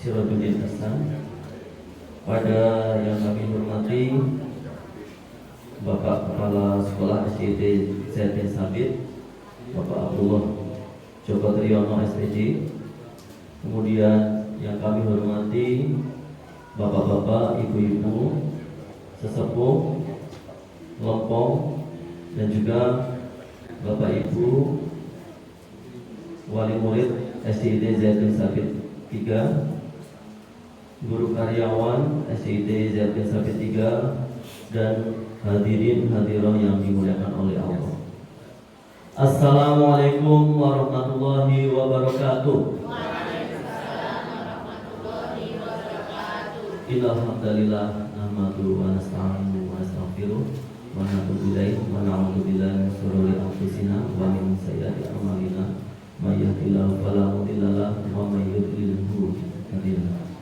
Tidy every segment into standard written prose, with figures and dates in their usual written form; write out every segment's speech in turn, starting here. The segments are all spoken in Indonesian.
Sirajuddin Hasan, pada yang kami hormati Bapak Kepala Sekolah SDIT Zaid bin Sabit, Bapak Abdullah Joko Triyono SPJ, kemudian yang kami hormati Bapak-bapak, ibu-ibu, sesepuh, kelompok, dan juga Bapak Ibu wali murid SDIT Zaid bin Sabit 3, guru karyawan SDIT Zaid bin Sabit 3, dan hadirin hadirat yang dimuliakan oleh Allah. Assalamualaikum warahmatullahi wabarakatuh. Alhamdulillah, nahmadu wa nasta'inu wa nastaghfiruh wa natubu ilaih wa na'udzu billahi min shururi anfusina wa min sayyiati a'malina may yahdihillahu fala mudilla lahu wa may yudlilhu fala hadiya lahu.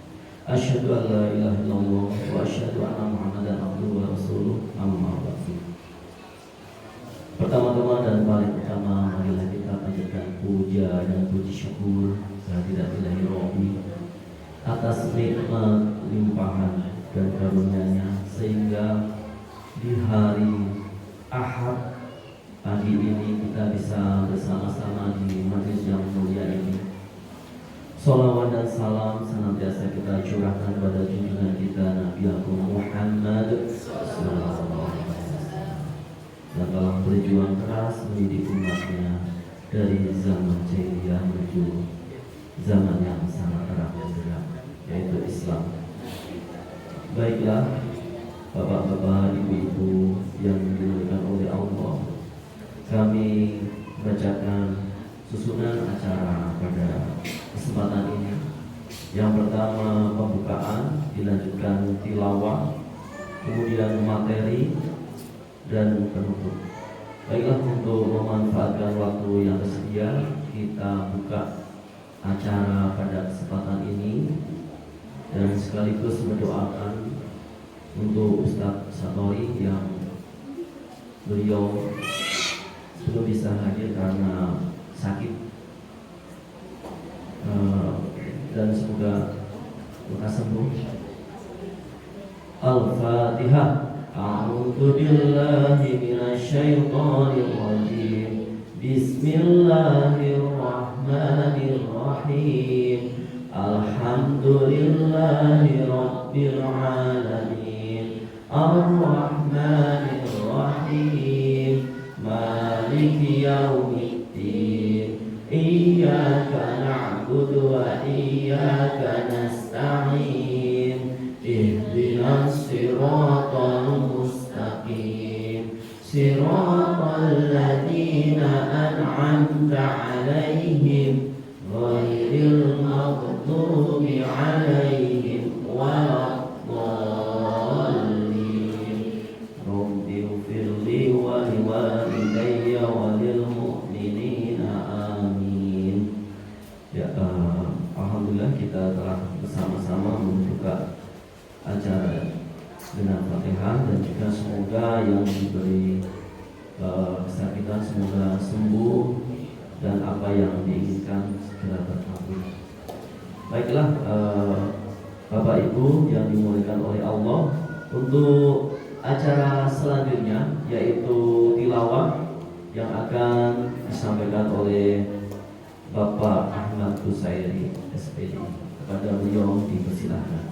Asyhadu an la ilaha illallah wa asyhadu anna Muhammadan abduhu wa rasuluh, amma ba'du. Pertama-tama dan paling utama, marilah kita panjatkan puja dan puji syukur kehadirat Ilahi Rabbi atas nikmat limpahan dan karunia-Nya, sehingga di hari Ahad pagi ini kita bisa bersama-sama di majelis yang mulia ini. Salawat dan salam senantiasa kita curahkan pada junjungan kita Nabi Agung Muhammad sallallahu alaihi wasallam, yang telah berjuang keras mendidik umatnya dari zaman jahiliyah menuju zaman yang sangat terang benderang, yaitu Islam. Baiklah, bapak-bapak, ibu-ibu yang dimuliakan oleh Allah, kami bacakan susunan acara pada kesempatan ini. Yang pertama pembukaan, dilanjutkan tilawah, kemudian materi, dan penutup. Baiklah, untuk memanfaatkan waktu yang tersedia, kita buka acara pada kesempatan ini dan sekaligus mendoakan untuk Ustadz Satori yang beliau belum bisa hadir karena sakit, dan semoga lekas sembuh. Al-Fatihah. A'udzu billahi minasyaitonir rajim. Bismillahirrahmanirrahim. Alhamdulillahi rabbil alamin. Ar-Rahmanir Rahim. Maliki yaumiddin. Iyyaka na'budu wa iyyaka nasta'in. Ihdinas siratal mustaqim. Siratal ladzina an'amta 'alaihim ghairil maghdubi 'alaihim waladdallin. Rabbi ighfirli wa liwalidayya wa lil mu'minina amin. Ya, alhamdulillah kita telah bersama-sama membuka acara dengan Fatihah, dan juga semoga yang diberi kesakitan semoga sembuh dan apa yang diinginkan segera terkabul. Baiklah, Bapak Ibu yang dimuliakan oleh Allah, untuk acara selanjutnya yaitu tilawah yang akan disampaikan oleh Bapak Ahmad Busairi SPD. Kepada beliau dipersilahkan.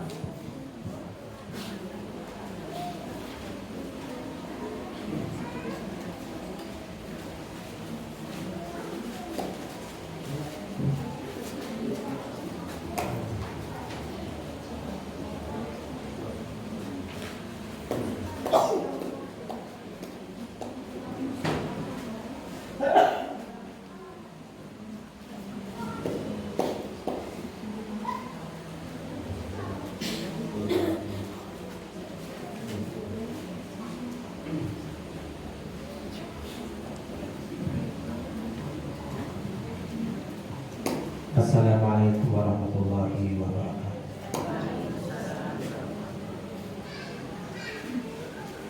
Assalamualaikum warahmatullahi wabarakatuh.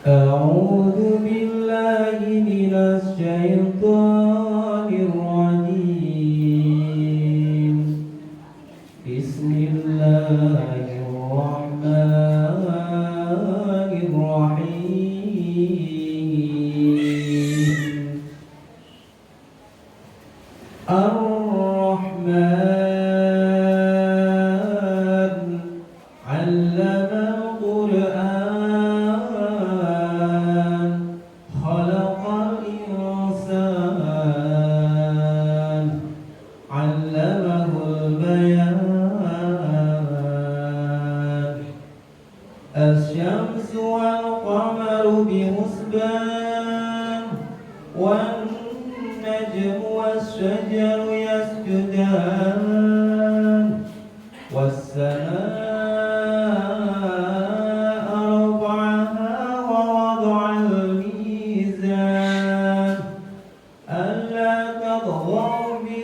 A'udzu billahi minasy syaithanir rajim. Bismillah. الرحمن علم القرآن خلق الإنسان علمه البيان الشمس والقمر بحسبان والنجم والشجر يسجدان والسماء رفعها ووضع الميزان ألا تطغوا في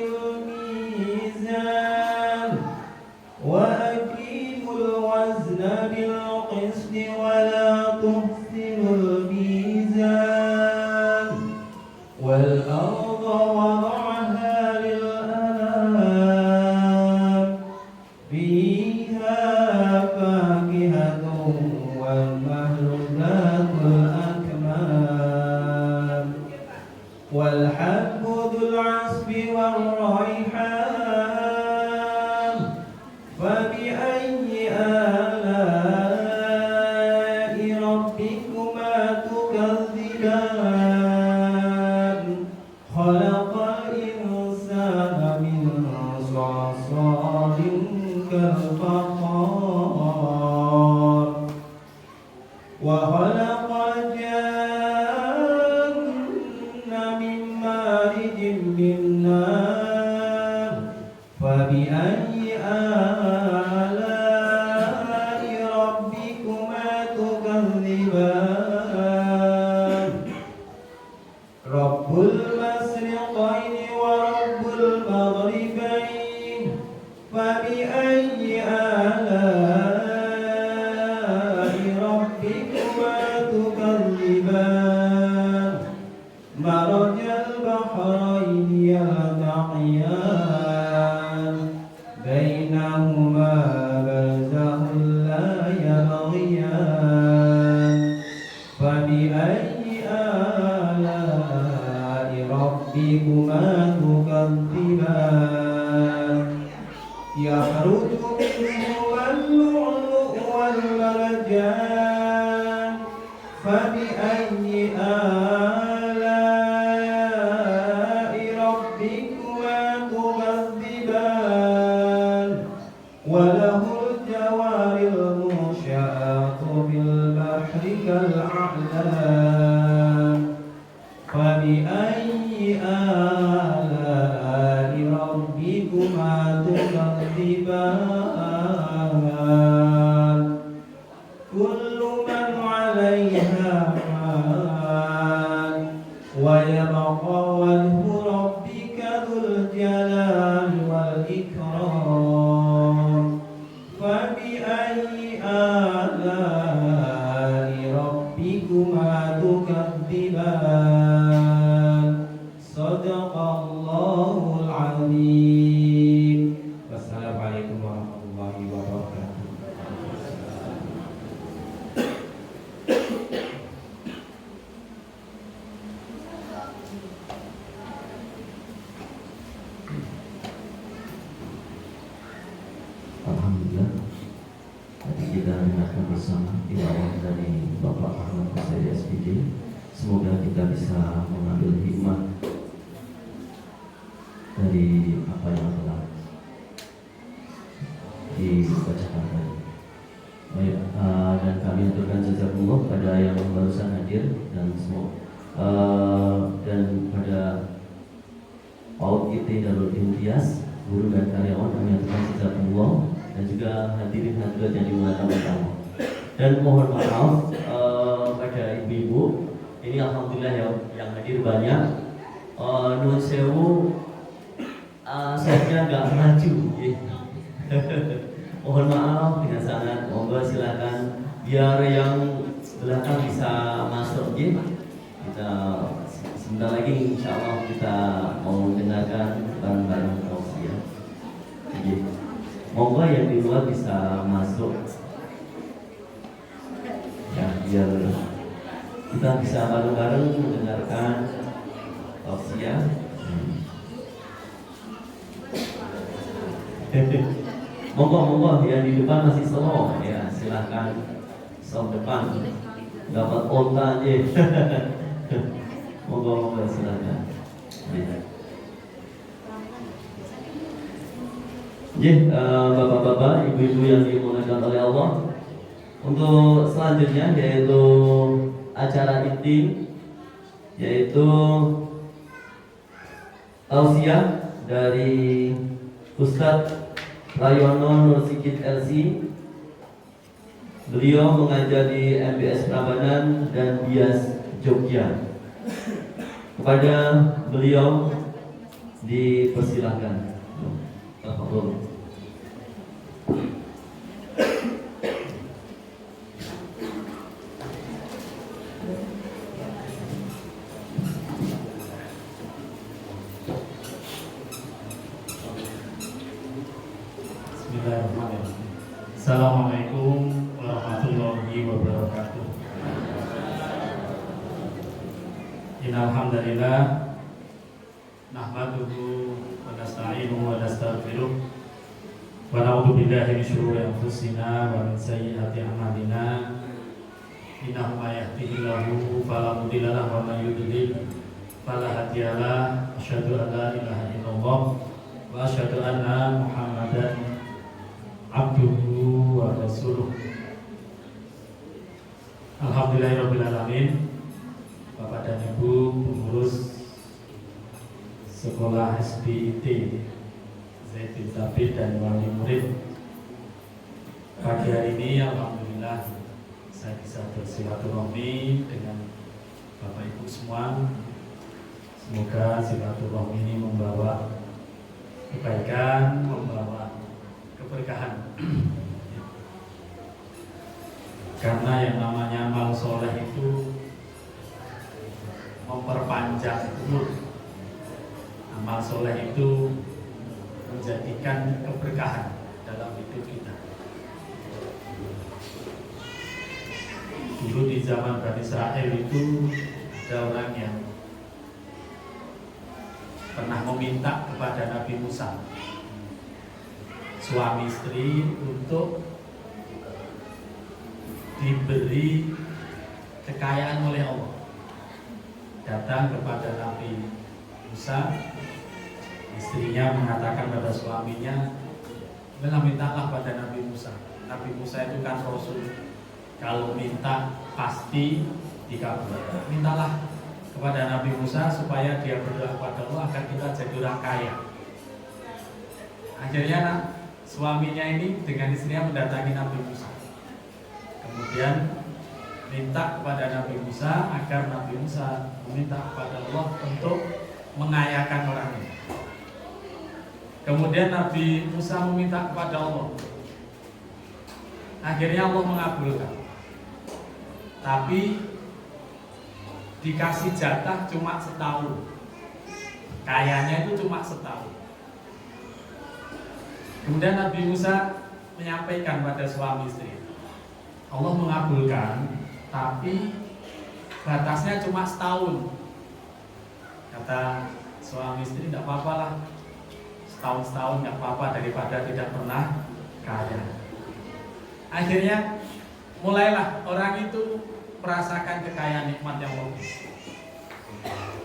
الميزان وأقيموا الوزن بالقسط ولا تخسروا الميزان والأرض وضعها للأنام فيها فاكهة والنهر ذات الأكمام والحب ذو العصف والريحان فبأي آلاء ربكما تكذبان خلق الإنسان من صلصال كالفخار وخلق الجن من مارج من نار فبأي آلاء ربكما تكذبان رب المشرقين ورب المغربين فبأي آلاء ربكما تكذبان مرج البحرين يلتقيان بينهما برزخ لا يبغيان فبأي آلاء ربكما تكذبان يخرج منهما اللؤلؤ والمرجان فبأي آلاء ربكما تكذبان وله الجوار المنشآت في البحر كالأعلام فبأي آلاء ربكما تكذبان كل من عليها فان ويبقى وجه ربك ذو الجلال والإكرام فبأي آلاء ربكما تكذبان صدق الله العظيم والسلام عليكم ورحمة الله وبركاته. Alhamdulillah, tadi kita dengarkan bersama tilawah dari Bapak Ahmad Hussein SPD. Semoga kita bisa mengambil hikmah dari apa yang telah dibacakan tadi. Baik, dan kami aturkan jazakumullah pada yang barusan hadir dan semua dan pada PAUD IT Darul Imtiaz, guru dan karyawan kami aturkan jazakumullah, dan juga hadirin hadirat yang dimuliakan bersama. Dan mohon maaf pada ibu-ibu, ini alhamdulillah yang hadir banyak. Nun sewu, saya nggak maju. Mohon maaf dengan sangat. Monggo silakan biar yang belakang bisa masuk. Kita sebentar lagi insya Allah kita mau mendengarkan bareng-bareng tausiah. Monggo yang di luar bisa masuk. Ya, biar kita bisa bareng-bareng mendengarkan tausiah. Monggo yang di depan masih slow ya, silahkan sound depan dapat onta aja. Monggo silahkan. Bapak-bapak, ibu-ibu yang dimuliakan oleh Allah, untuk selanjutnya yaitu acara inti, yaitu tausiah dari Ustadz Rayono Nursikit LC. Beliau mengajar di MBS Prambanan dan Bias Jogja. Kepada beliau dipersilahkan. Tafadhol. Bismillahirrahmanirrahim. Assalamualaikum warahmatullahi wabarakatuh. Innalhamdalillah nahmaduhu wa nasta'inuhu wa nastaghfiruh wa na'udzu billahi min shururi anfusina wa min sayyiati a'malina. Innahu may yahdihillahu fala mudilla lahu wa may yudlil fala hadiya lahu. Asyhadu an la ilaha illallah wa asyhadu anna Muhammadan abduhu wa rasuluh. Alhamdulillahirabbil alamin. Bapak dan Ibu pengurus sekolah SDIT Zaitun Tabid dan wali murid, pagi hari ini alhamdulillah saya bisa bersilaturahmi dengan Bapak Ibu semua. Semoga silaturahmi ini membawa kebaikan, membawa keberkahan. Karena yang namanya amal soleh itu memperpanjang umur. Amal soleh itu menjadikan keberkahan dalam hidup kita. Dulu di zaman Bani Israel itu ada orang yang pernah meminta kepada Nabi Musa, suami istri, untuk diberi kekayaan oleh Allah. Datang kepada Nabi Musa, istrinya mengatakan pada suaminya, mintalah pada Nabi Musa. Nabi Musa itu kan Rasul, kalau minta pasti dikabul. Mintalah kepada Nabi Musa supaya dia berdoa kepada Allah agar kita jadi orang kaya. Akhirnya suaminya ini dengan istrinya mendatangi Nabi Musa. Kemudian minta kepada Nabi Musa agar Nabi Musa meminta kepada Allah untuk mengayakan orang ini. Kemudian Nabi Musa meminta kepada Allah. Akhirnya Allah mengabulkan. Tapi dikasih jatah cuma setahun. Kayanya itu cuma setahun. Kemudian Nabi Musa menyampaikan pada suami istri, Allah mengabulkan, tapi batasnya cuma setahun. Kata suami istri, tidak apa-apa lah, setahun tidak apa-apa daripada tidak pernah kaya. Akhirnya mulailah orang itu merasakan kekayaan nikmat yang Allah.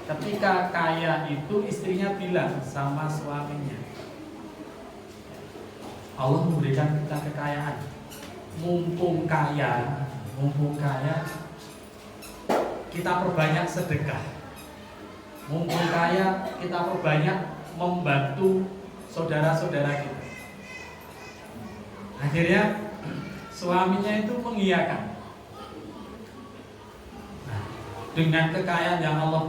Ketika kaya itu, istrinya bilang sama suaminya, Allah memberikan kita kekayaan, mumpung kaya kita perbanyak sedekah, mumpung kaya kita perbanyak membantu saudara-saudara kita. Akhirnya suaminya itu mengiyakan. Nah, dengan kekayaan yang Allah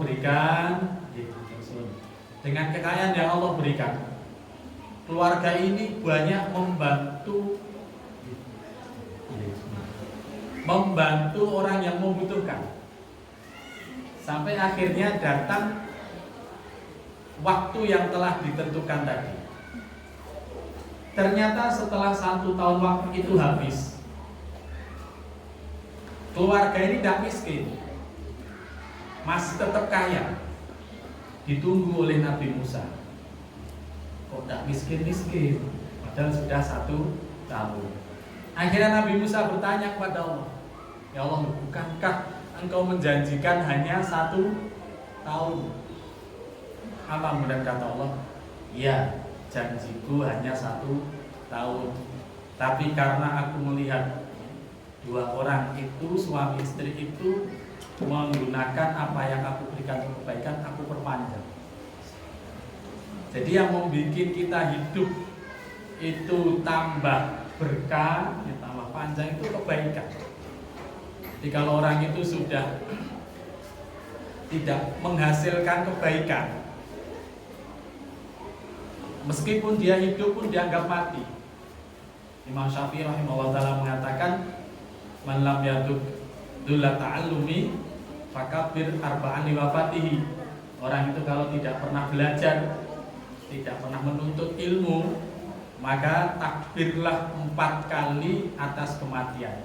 berikan, keluarga ini banyak membantu orang yang membutuhkan. Sampai akhirnya datang waktu yang telah ditentukan tadi. Ternyata setelah 1 tahun waktu itu habis, keluarga ini tidak miskin, masih tetap kaya. Ditunggu oleh Nabi Musa. Kok tidak miskin-miskin? padahal sudah 1 tahun. Akhirnya Nabi Musa bertanya kepada Allah, ya Allah, bukankah engkau menjanjikan hanya 1 tahun? Apa kemudian kata Allah, ya, janjiku hanya 1 tahun. Tapi karena aku melihat 2 orang itu, suami istri itu menggunakan apa yang aku berikan kebaikan, aku perpanjang. Jadi yang membuat kita hidup itu tambah berkah, tambah panjang itu kebaikan. Jadi kalau orang itu sudah tidak menghasilkan kebaikan, meskipun dia hidup pun dianggap mati. Imam Syafi'i rahimahullah ta'ala mengatakan, man lam yaduk dulla ta'allumi fakabir arba'an liwafatihi. Orang itu kalau tidak pernah belajar, tidak pernah menuntut ilmu, maka takbirlah 4 kali atas kematian.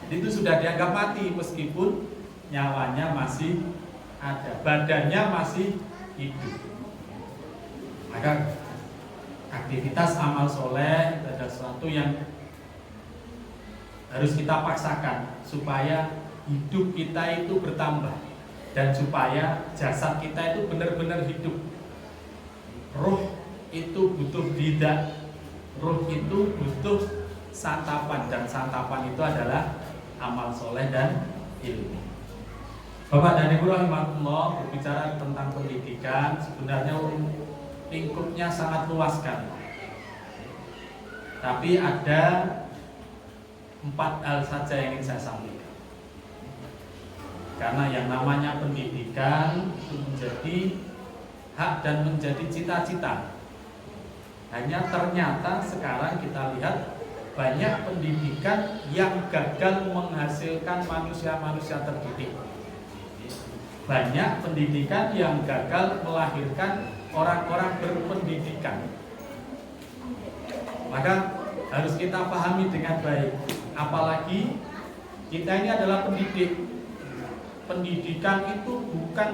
Itu sudah dianggap mati meskipun nyawanya masih ada, badannya masih hidup. Maka aktivitas amal soleh adalah sesuatu yang harus kita paksakan supaya hidup kita itu bertambah dan supaya jasad kita itu benar-benar hidup. Ruh itu butuh didak, ruh itu butuh santapan, dan santapan itu adalah amal soleh dan ilmu. Bapak dan Ibu rahimahullah, berbicara tentang pendidikan sebenarnya lingkupnya sangat luas sekali. Tapi ada 4 hal saja yang ingin saya sampaikan. Karena yang namanya pendidikan itu menjadi hak dan menjadi cita-cita. Hanya ternyata sekarang kita lihat banyak pendidikan yang gagal menghasilkan manusia-manusia terdidik. Banyak pendidikan yang gagal melahirkan orang-orang berpendidikan. Maka harus kita pahami dengan baik. Apalagi kita ini adalah pendidik. Pendidikan itu bukan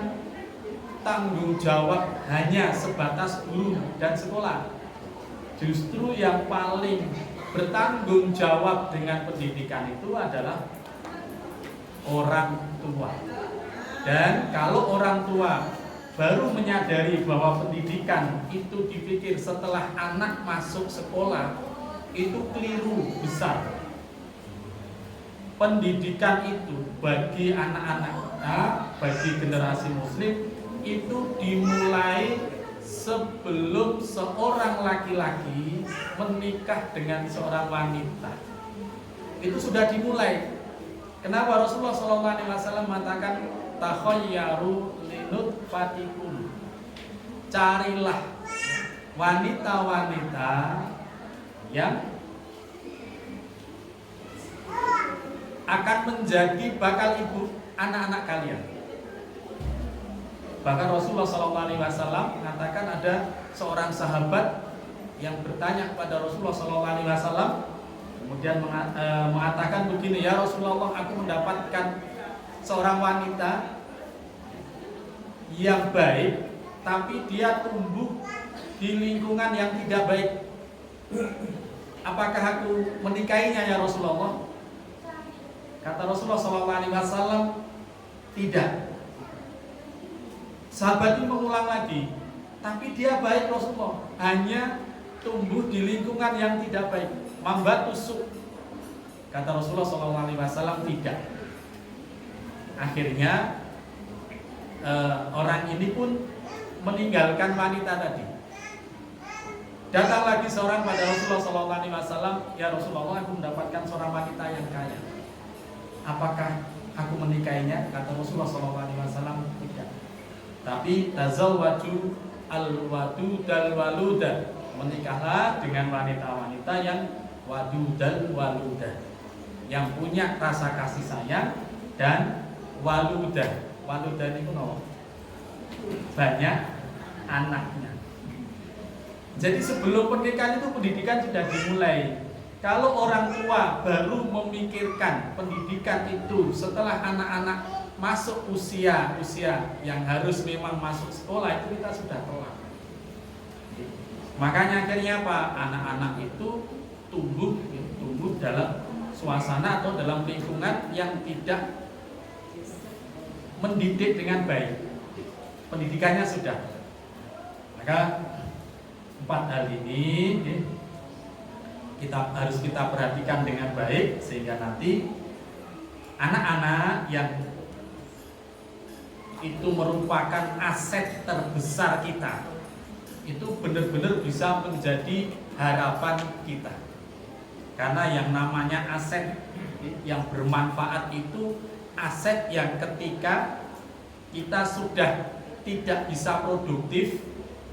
tanggung jawab hanya sebatas guru dan sekolah. Justru yang paling bertanggung jawab dengan pendidikan itu adalah orang tua. Dan kalau orang tua baru menyadari bahwa pendidikan itu dipikir setelah anak masuk sekolah, itu keliru besar. Pendidikan itu bagi anak-anak kita, bagi generasi muslim, itu dimulai sebelum seorang laki-laki menikah dengan seorang wanita. Itu sudah dimulai. Kenapa Rasulullah SAW mengatakan takhayyaru linutfatikum, carilah wanita-wanita yang akan menjadi bakal ibu anak-anak kalian. Bahkan Rasulullah SAW mengatakan ada seorang sahabat yang bertanya kepada Rasulullah SAW, kemudian mengatakan begini, ya Rasulullah, aku mendapatkan seorang wanita yang baik, tapi dia tumbuh di lingkungan yang tidak baik. Apakah aku menikahinya ya Rasulullah? Kata Rasulullah SAW, tidak. Sahabat ini mengulang lagi, tapi dia baik Rasulullah, hanya tumbuh di lingkungan yang tidak baik, mambat tusuk. Kata Rasulullah SAW, tidak. Akhirnya orang ini pun meninggalkan wanita tadi. Datang lagi seorang pada Rasulullah SAW, ya Rasulullah, aku mendapatkan seorang wanita yang kaya. Apakah aku menikahinya? Kata Rasulullah SAW, tidak. Tapi tazawwaju al-wadudal waluda, menikahlah dengan wanita-wanita yang wadudal waluda, yang punya rasa kasih sayang dan waluda. Waluda itu apa? Banyak anaknya. Jadi sebelum pernikahan itu pendidikan sudah dimulai. Kalau orang tua baru memikirkan pendidikan itu setelah anak-anak masuk usia yang harus memang masuk sekolah, itu kita sudah telat. Makanya akhirnya apa? Anak-anak itu tumbuh dalam suasana atau dalam lingkungan yang tidak mendidik dengan baik. Pendidikannya sudah. Maka 4 hal ini harus kita perhatikan dengan baik sehingga nanti anak-anak yang itu merupakan aset terbesar kita itu benar-benar bisa menjadi harapan kita. Karena yang namanya aset yang bermanfaat itu aset yang ketika kita sudah tidak bisa produktif,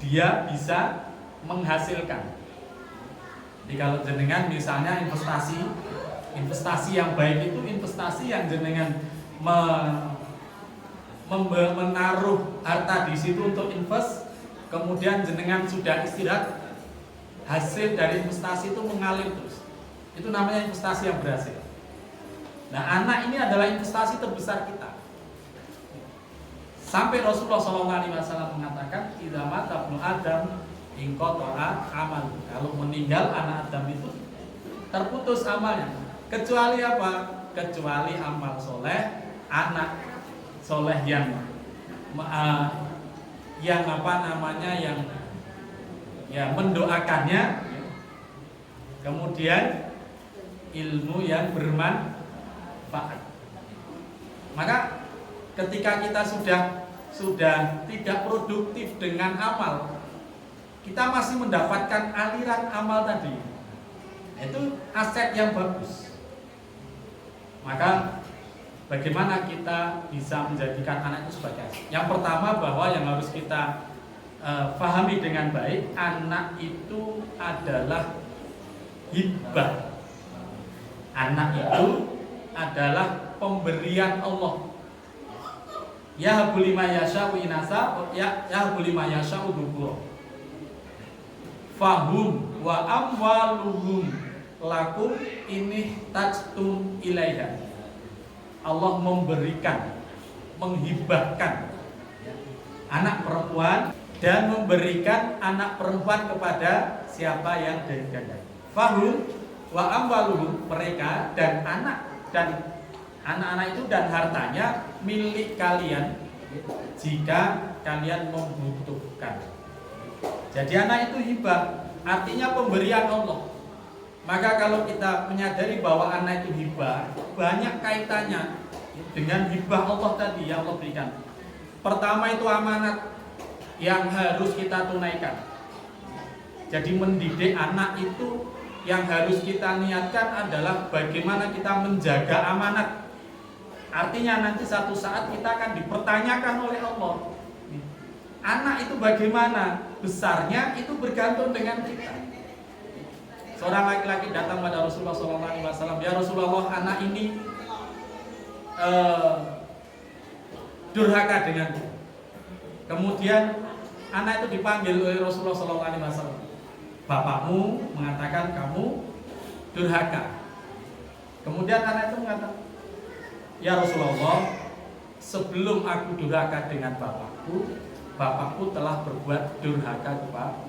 dia bisa menghasilkan. Jadi kalau jenengan misalnya investasi yang baik itu investasi yang jenengan menaruh harta di situ untuk invest, kemudian jenengan sudah istirahat, hasil dari investasi itu mengalir terus. Itu namanya investasi yang berhasil. Nah, anak ini adalah investasi terbesar kita. Sampai Rasulullah SAW mengatakan, "Idza mata ibnu Adam inqata'a amal." Kalau meninggal anak Adam itu terputus amalnya. Kecuali apa? Kecuali amal soleh, anak soleh yang mendoakannya, kemudian ilmu yang bermanfaat. Maka ketika kita sudah tidak produktif dengan amal, kita masih mendapatkan aliran amal tadi. Itu aset yang bagus. Maka bagaimana kita bisa menjadikan anak itu sebagai aset? Yang pertama bahwa yang harus kita pahami dengan baik, anak itu adalah hibah. Anak itu adalah pemberian Allah. Ya bulima yasha'u inasa, ya bulima yasha'u dzukura. Fahum wa amwaluhum lakum ini tajtum ilaiha. Allah memberikan, menghibahkan anak perempuan dan memberikan anak perempuan kepada siapa yang dikehendaki. Fahum wa amwaluhum, mereka dan anak-anak itu dan hartanya milik kalian jika kalian membutuhkan. Jadi anak itu hibah, artinya pemberian Allah. Maka kalau kita menyadari bahwa anak itu hibah, banyak kaitannya dengan hibah Allah tadi yang Allah berikan. Pertama itu amanat yang harus kita tunaikan. Jadi mendidik anak itu yang harus kita niatkan adalah bagaimana kita menjaga amanat. Artinya nanti satu saat kita akan dipertanyakan oleh Allah. Anak itu bagaimana besarnya itu bergantung dengan kita. Seorang laki-laki datang pada Rasulullah SAW, "Ya Rasulullah, anak ini durhaka denganku." Kemudian anak itu dipanggil oleh Rasulullah SAW. "Bapakmu mengatakan kamu durhaka." Kemudian anak itu mengatakan, "Ya Rasulullah, sebelum aku durhaka dengan bapakku telah berbuat durhaka kepada."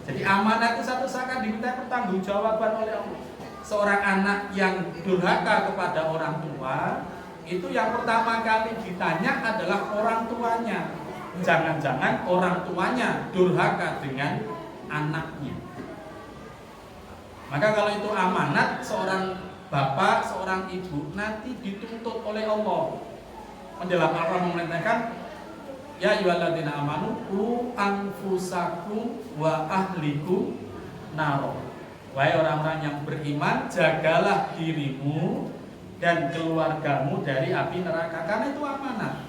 Jadi amanah itu satu saat diminta pertanggungjawaban oleh Allah. Seorang anak yang durhaka kepada orang tua, itu yang pertama kali ditanya adalah orang tuanya. Jangan-jangan orang tuanya durhaka dengan anaknya. Maka kalau itu amanat, seorang bapak, seorang ibu nanti dituntut oleh Allah. Dalam Al-Quran memerintahkan, "Ya ayyuhalladzina amanu qu anfusakum wa ahlikum naro." Wahai orang-orang yang beriman, jagalah dirimu dan keluargamu dari api neraka. Karena itu amanat.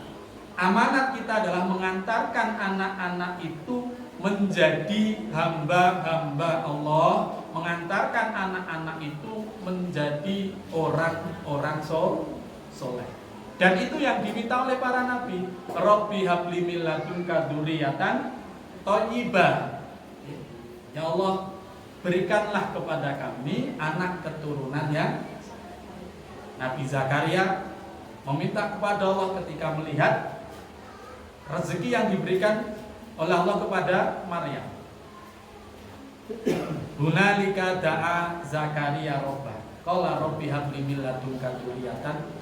Amanat kita adalah mengantarkan anak-anak itu menjadi hamba-hamba Allah, mengantarkan anak-anak itu menjadi orang-orang soleh. Dan itu yang diminta oleh para nabi. Rabbi habli min ladunka dzurriyyatan thayyibah. Ya Allah, berikanlah kepada kami anak keturunan yang. Nabi Zakaria meminta kepada Allah ketika melihat rezeki yang diberikan oleh Allah kepada Maryam. Hunalika da'a Zakaria rabbah. Qala rabbi habli min ladunka dzurriyyatan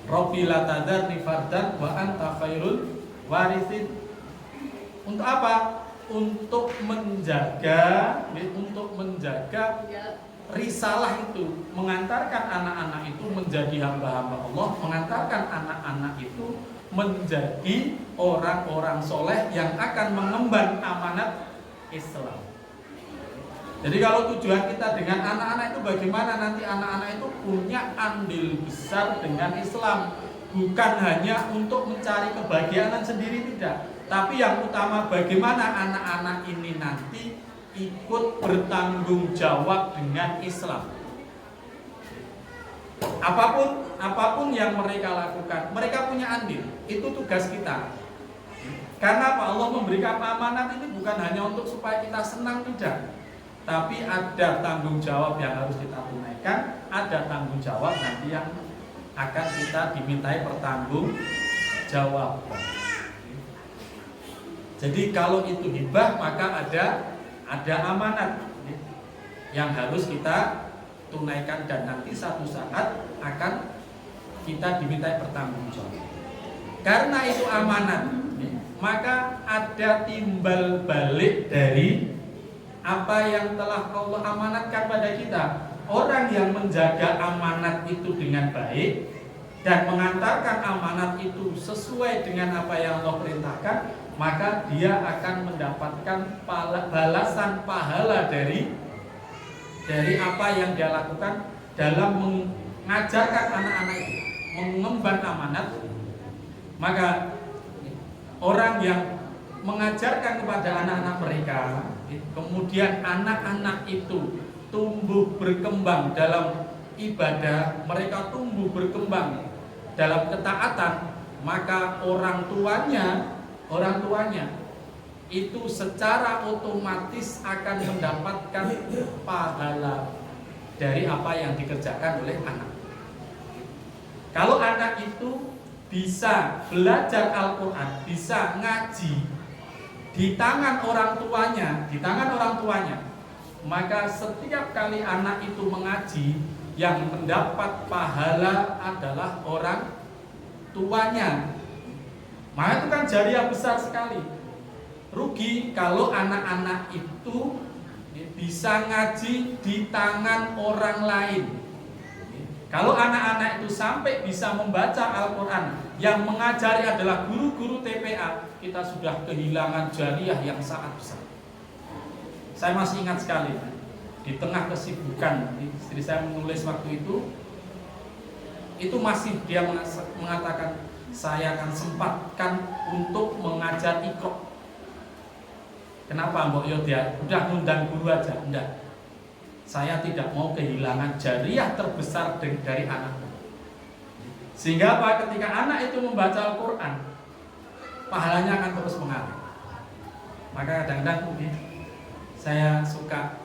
rabbi la tadharni fardan wa anta khairul warithin. Untuk apa? Untuk menjaga risalah itu, mengantarkan anak-anak itu menjadi hamba-hamba Allah, mengantarkan anak-anak itu menjadi orang-orang soleh yang akan mengemban amanat Islam. Jadi kalau tujuan kita dengan anak-anak itu bagaimana nanti anak-anak itu punya andil besar dengan Islam, bukan hanya untuk mencari kebahagiaan sendiri, tidak, tapi yang utama bagaimana anak-anak ini nanti ikut bertanggung jawab dengan Islam. Apapun yang mereka lakukan, mereka punya andil. Itu tugas kita. Karena apa? Allah memberikan amanat ini bukan hanya untuk supaya kita senang, tidak, tapi ada tanggung jawab yang harus kita tunaikan, ada tanggung jawab nanti yang akan kita dimintai pertanggung jawab. Jadi kalau itu hibah maka ada amanat yang harus kita tunaikan dan nanti satu saat akan kita dimintai pertanggungjawab. Karena itu amanat, maka ada timbal balik dari apa yang telah Allah amanatkan pada kita. Orang yang menjaga amanat itu dengan baik dan mengantarkan amanat itu sesuai dengan apa yang Allah perintahkan, maka dia akan mendapatkan balasan pahala dari apa yang dia lakukan dalam mengajarkan anak-anak itu, mengemban amanat. Maka orang yang mengajarkan kepada anak-anak mereka, kemudian anak-anak itu tumbuh berkembang dalam ibadah, mereka tumbuh berkembang dalam ketaatan, maka orang tuanya itu secara otomatis akan mendapatkan pahala dari apa yang dikerjakan oleh anak. Kalau anak itu bisa belajar Al-Quran, bisa ngaji di tangan orang tuanya, maka setiap kali anak itu mengaji, yang mendapat pahala adalah orang tuanya. Maka itu kan jariah besar sekali. Rugi kalau anak-anak itu bisa ngaji di tangan orang lain. Kalau anak-anak itu sampai bisa membaca Al-Quran, yang mengajari adalah guru-guru TPA, kita sudah kehilangan jariah yang sangat besar. Saya masih ingat sekali, di tengah kesibukan istri saya menulis waktu itu masih dia mengatakan, saya akan sempatkan untuk mengajar Iqra. Kenapa Mbok Yodia? Udah ngundang guru aja? Enggak. Saya tidak mau kehilangan jariah terbesar dari anakku. Sehingga apa? Ketika anak itu membaca Al-Quran, pahalanya akan terus mengalir. Maka kadang-kadang saya suka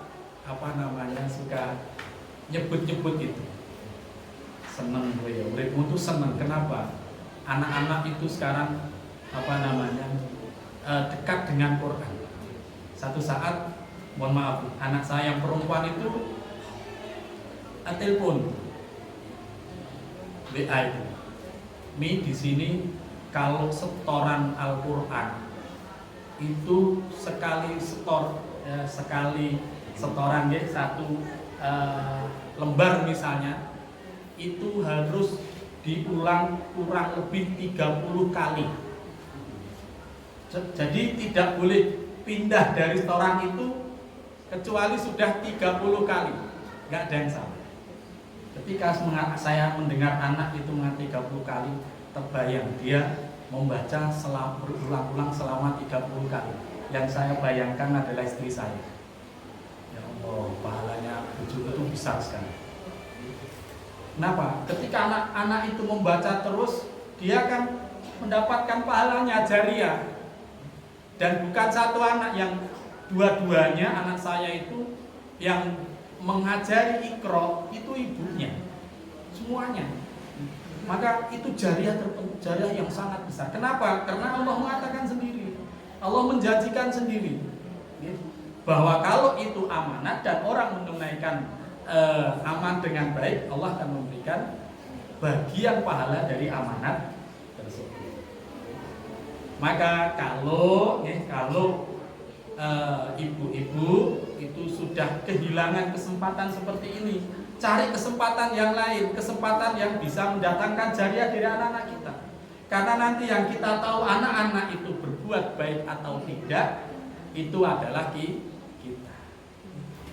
suka nyebut-nyebut itu. Seneng gue ya, muridmu tuh seneng. Kenapa? Anak-anak itu sekarang dekat dengan Quran. Satu saat, mohon maaf, anak saya yang perempuan itu telepon WA itu, Mi di sini kalau setoran Al-Quran itu sekali setoran ya, satu lembar misalnya, itu harus diulang kurang lebih 30 kali. Jadi tidak boleh pindah dari setoran itu kecuali sudah 30 kali. Nggak ada yang salah. Ketika saya mendengar anak itu mengatakan 30 kali, terbayang dia membaca berulang-ulang selama 30 kali. Yang saya bayangkan adalah istri saya. Ya Allah, pahalanya bujuk itu besar sekali. Kenapa? Ketika anak-anak itu membaca terus, dia akan mendapatkan pahalanya jariah. Dan bukan satu anak, yang dua-duanya anak saya itu yang mengajari Iqra itu ibunya, semuanya. Maka itu jariah yang sangat besar. Kenapa? Karena Allah mengatakan sendiri, Allah menjanjikan sendiri. bahwa kalau itu amanat dan orang menunaikan aman dengan baik, Allah akan memberikan bagian pahala dari amanat tersebut. Maka kalau ibu-ibu itu sudah kehilangan kesempatan seperti ini, cari kesempatan yang lain, kesempatan yang bisa mendatangkan jariah dari anak-anak kita. Karena nanti yang kita tahu anak-anak itu berbuat baik atau tidak, itu adalah kita.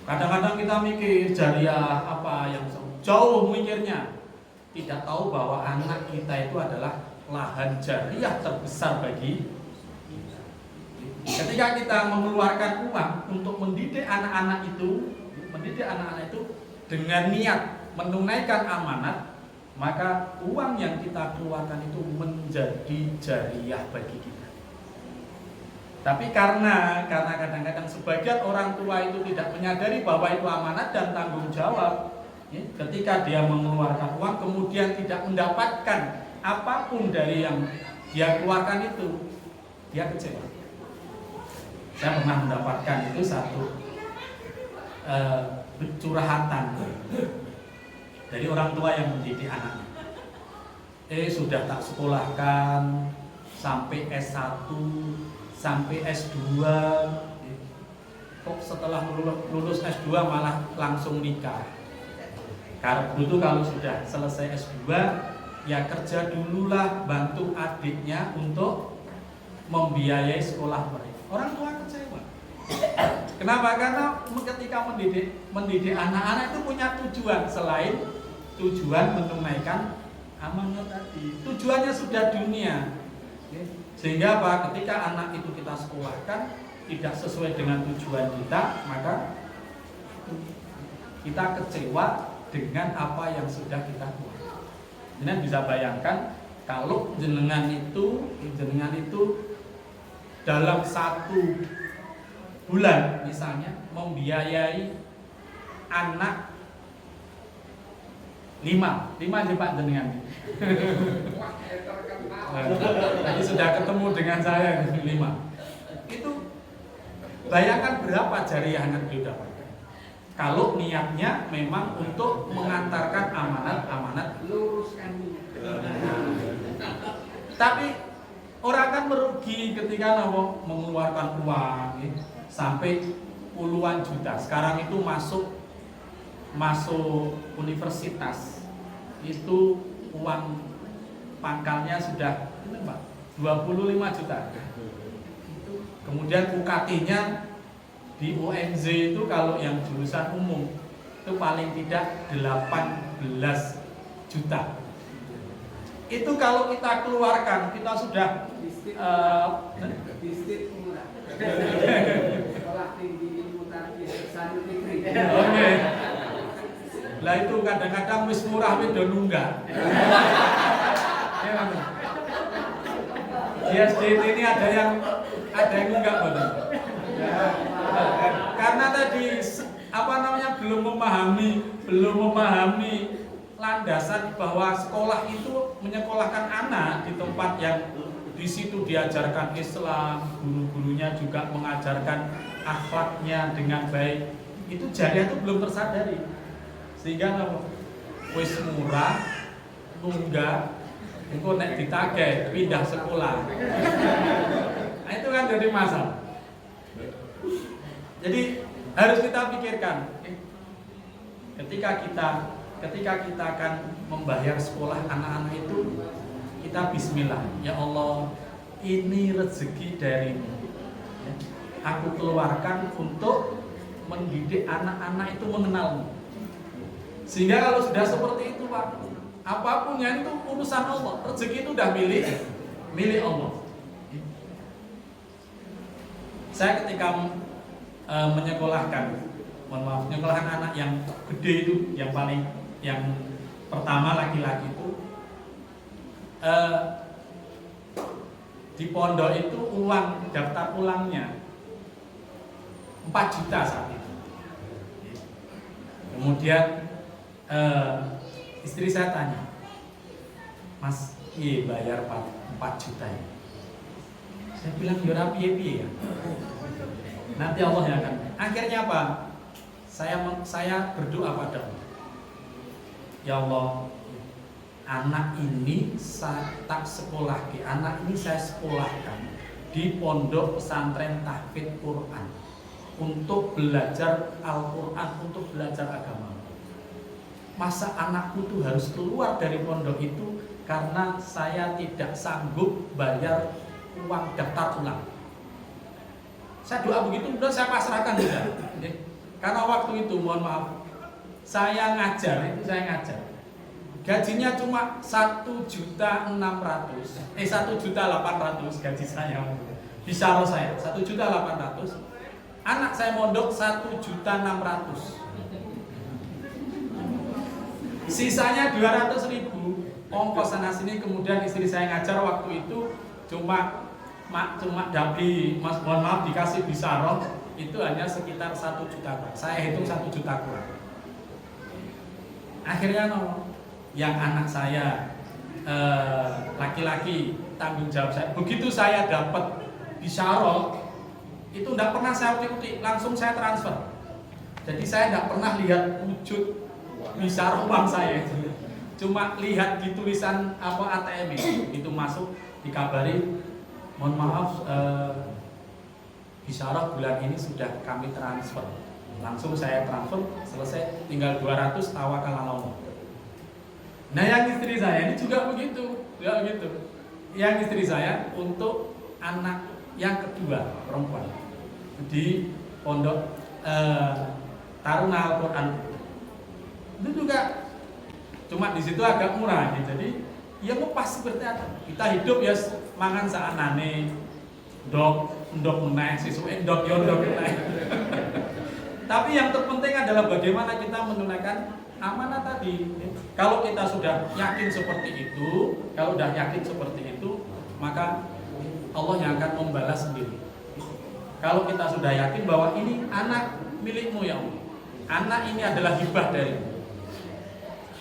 Kadang-kadang kita mikir jariah apa yang jauh mikirnya, tidak tahu bahwa anak kita itu adalah lahan jariah terbesar bagi kita. Ketika kita mengeluarkan uang untuk mendidik anak-anak itu dengan niat menunaikan amanat, maka uang yang kita keluarkan itu menjadi jariah bagi kita. Tapi karena kadang-kadang sebagian orang tua itu tidak menyadari bahwa itu amanat dan tanggung jawab, ya, ketika dia mengeluarkan uang kemudian tidak mendapatkan apapun dari yang dia keluarkan itu, dia kecewa. Saya pernah mendapatkan itu satu curhatan dari orang tua yang mendidik anaknya. Sudah tak sekolahkan sampai S1, sampai S2, kok setelah lulus S2 malah langsung nikah. Karena itu kalau sudah selesai S2 ya kerja dululah, bantu adiknya untuk membiayai sekolah mereka. Orang tua kecewa. Kenapa? Karena ketika mendidik anak-anak itu punya tujuan selain tujuan menunaikan amanat tadi. Tujuannya sudah dunia. Sehingga apa? Ketika anak itu kita sekolahkan tidak sesuai dengan tujuan kita, maka kita kecewa dengan apa yang sudah kita buat. Jadi bisa bayangkan kalau jenengan itu dalam 1 bulan misalnya membiayai anak 5 aja Pak jenengan. Tadi sudah ketemu dengan saya 5. Itu bayangkan berapa jariah yang beliau dapatkan. Kalau niatnya memang untuk mengantarkan amanat luruskan niat. Tapi orang kan merugi ketika mengeluarkan uang sampai puluhan juta. Sekarang itu masuk universitas itu uang pangkalnya sudah 25 juta. Kemudian UKT-nya di UNJ itu kalau yang jurusan umum itu paling tidak 18 juta. Itu kalau kita keluarkan, kita sudah sekolah tinggi ilmu tarbiyah Sanul Fikri. Oke. Lah itu kadang-kadang wis murah wis do nunggak. Di SDT ini ada yang nunggak betul. Karena tadi belum memahami landasan bahwa sekolah itu menyekolahkan anak di tempat yang di situ diajarkan Islam, guru-gurunya juga mengajarkan akhlaknya dengan baik. Itu jariah itu belum tersadari. Sehingga wis murah, nunggak, engko nek ditagih pindah sekolah. Nah, itu kan jadi masalah. Jadi harus kita pikirkan ketika kita akan membayar sekolah anak-anak itu, kita bismillah, ya Allah, ini rezeki darimu. Aku keluarkan untuk mendidik anak-anak itu mengenalmu. Sehingga kalau sudah seperti itu Pak, apapun yang itu urusan Allah, rezeki itu udah milik Allah. Saya ketika menyekolahkan anak yang gede itu, yang pertama laki-laki itu, di pondok itu uang daftar ulangnya 4 juta saat itu. Kemudian istri saya tanya, Mas, iya bayar 4 juta ya? Saya bilang, ya piye ya. Nanti Allah yang akan Akhirnya apa? Saya berdoa pada Allah. Ya Allah, anak ini saya tak sekolah, anak ini saya sekolahkan di pondok pesantren tahfidz Quran untuk belajar Al-Quran, untuk belajar agama. Masa anakku tuh harus keluar dari pondok itu karena saya tidak sanggup bayar uang daftar ulang. Saya doa begitu, udah saya pasrahkan juga. Karena waktu itu, mohon maaf, saya ngajar, gajinya cuma 1.600.000, 1.800.000 gaji saya. Bisyarah saya 1.800.000. Anak saya mondok 1.600.000. Sisanya 200.000 ongkos sana sini. Kemudian istri saya ngajar waktu itu cuma mohon maaf dikasih bisyarah itu hanya sekitar 1 juta. Saya hitung 1 juta kurang. Akhirnya yang anak saya laki-laki tanggung jawab saya. Begitu saya dapat bisyarah itu tidak pernah saya utik-utik, langsung saya transfer. Jadi saya tidak pernah lihat wujud bisyarah uang saya itu. Cuma lihat di tulisan ATM itu masuk, dikabari, mohon maaf bisyarah bulan ini sudah kami transfer. Langsung saya transfer, selesai, tinggal 200, tawakal ala Allah. Nah yang istri saya ini juga begitu, Yang istri saya untuk anak yang kedua perempuan di pondok Taruna Al-Quran itu juga cuma di situ agak murah gitu. Jadi ya mau pas seperti apa kita hidup ya mangan saanane ndok meneh sisuke ndok meneh. Tapi yang terpenting adalah bagaimana kita menunaikan amanah tadi. Kalau kita sudah yakin seperti itu, maka Allah yang akan membalas sendiri. Kalau kita sudah yakin bahwa ini anak milikmu ya Allah, anak ini adalah hibah darimu,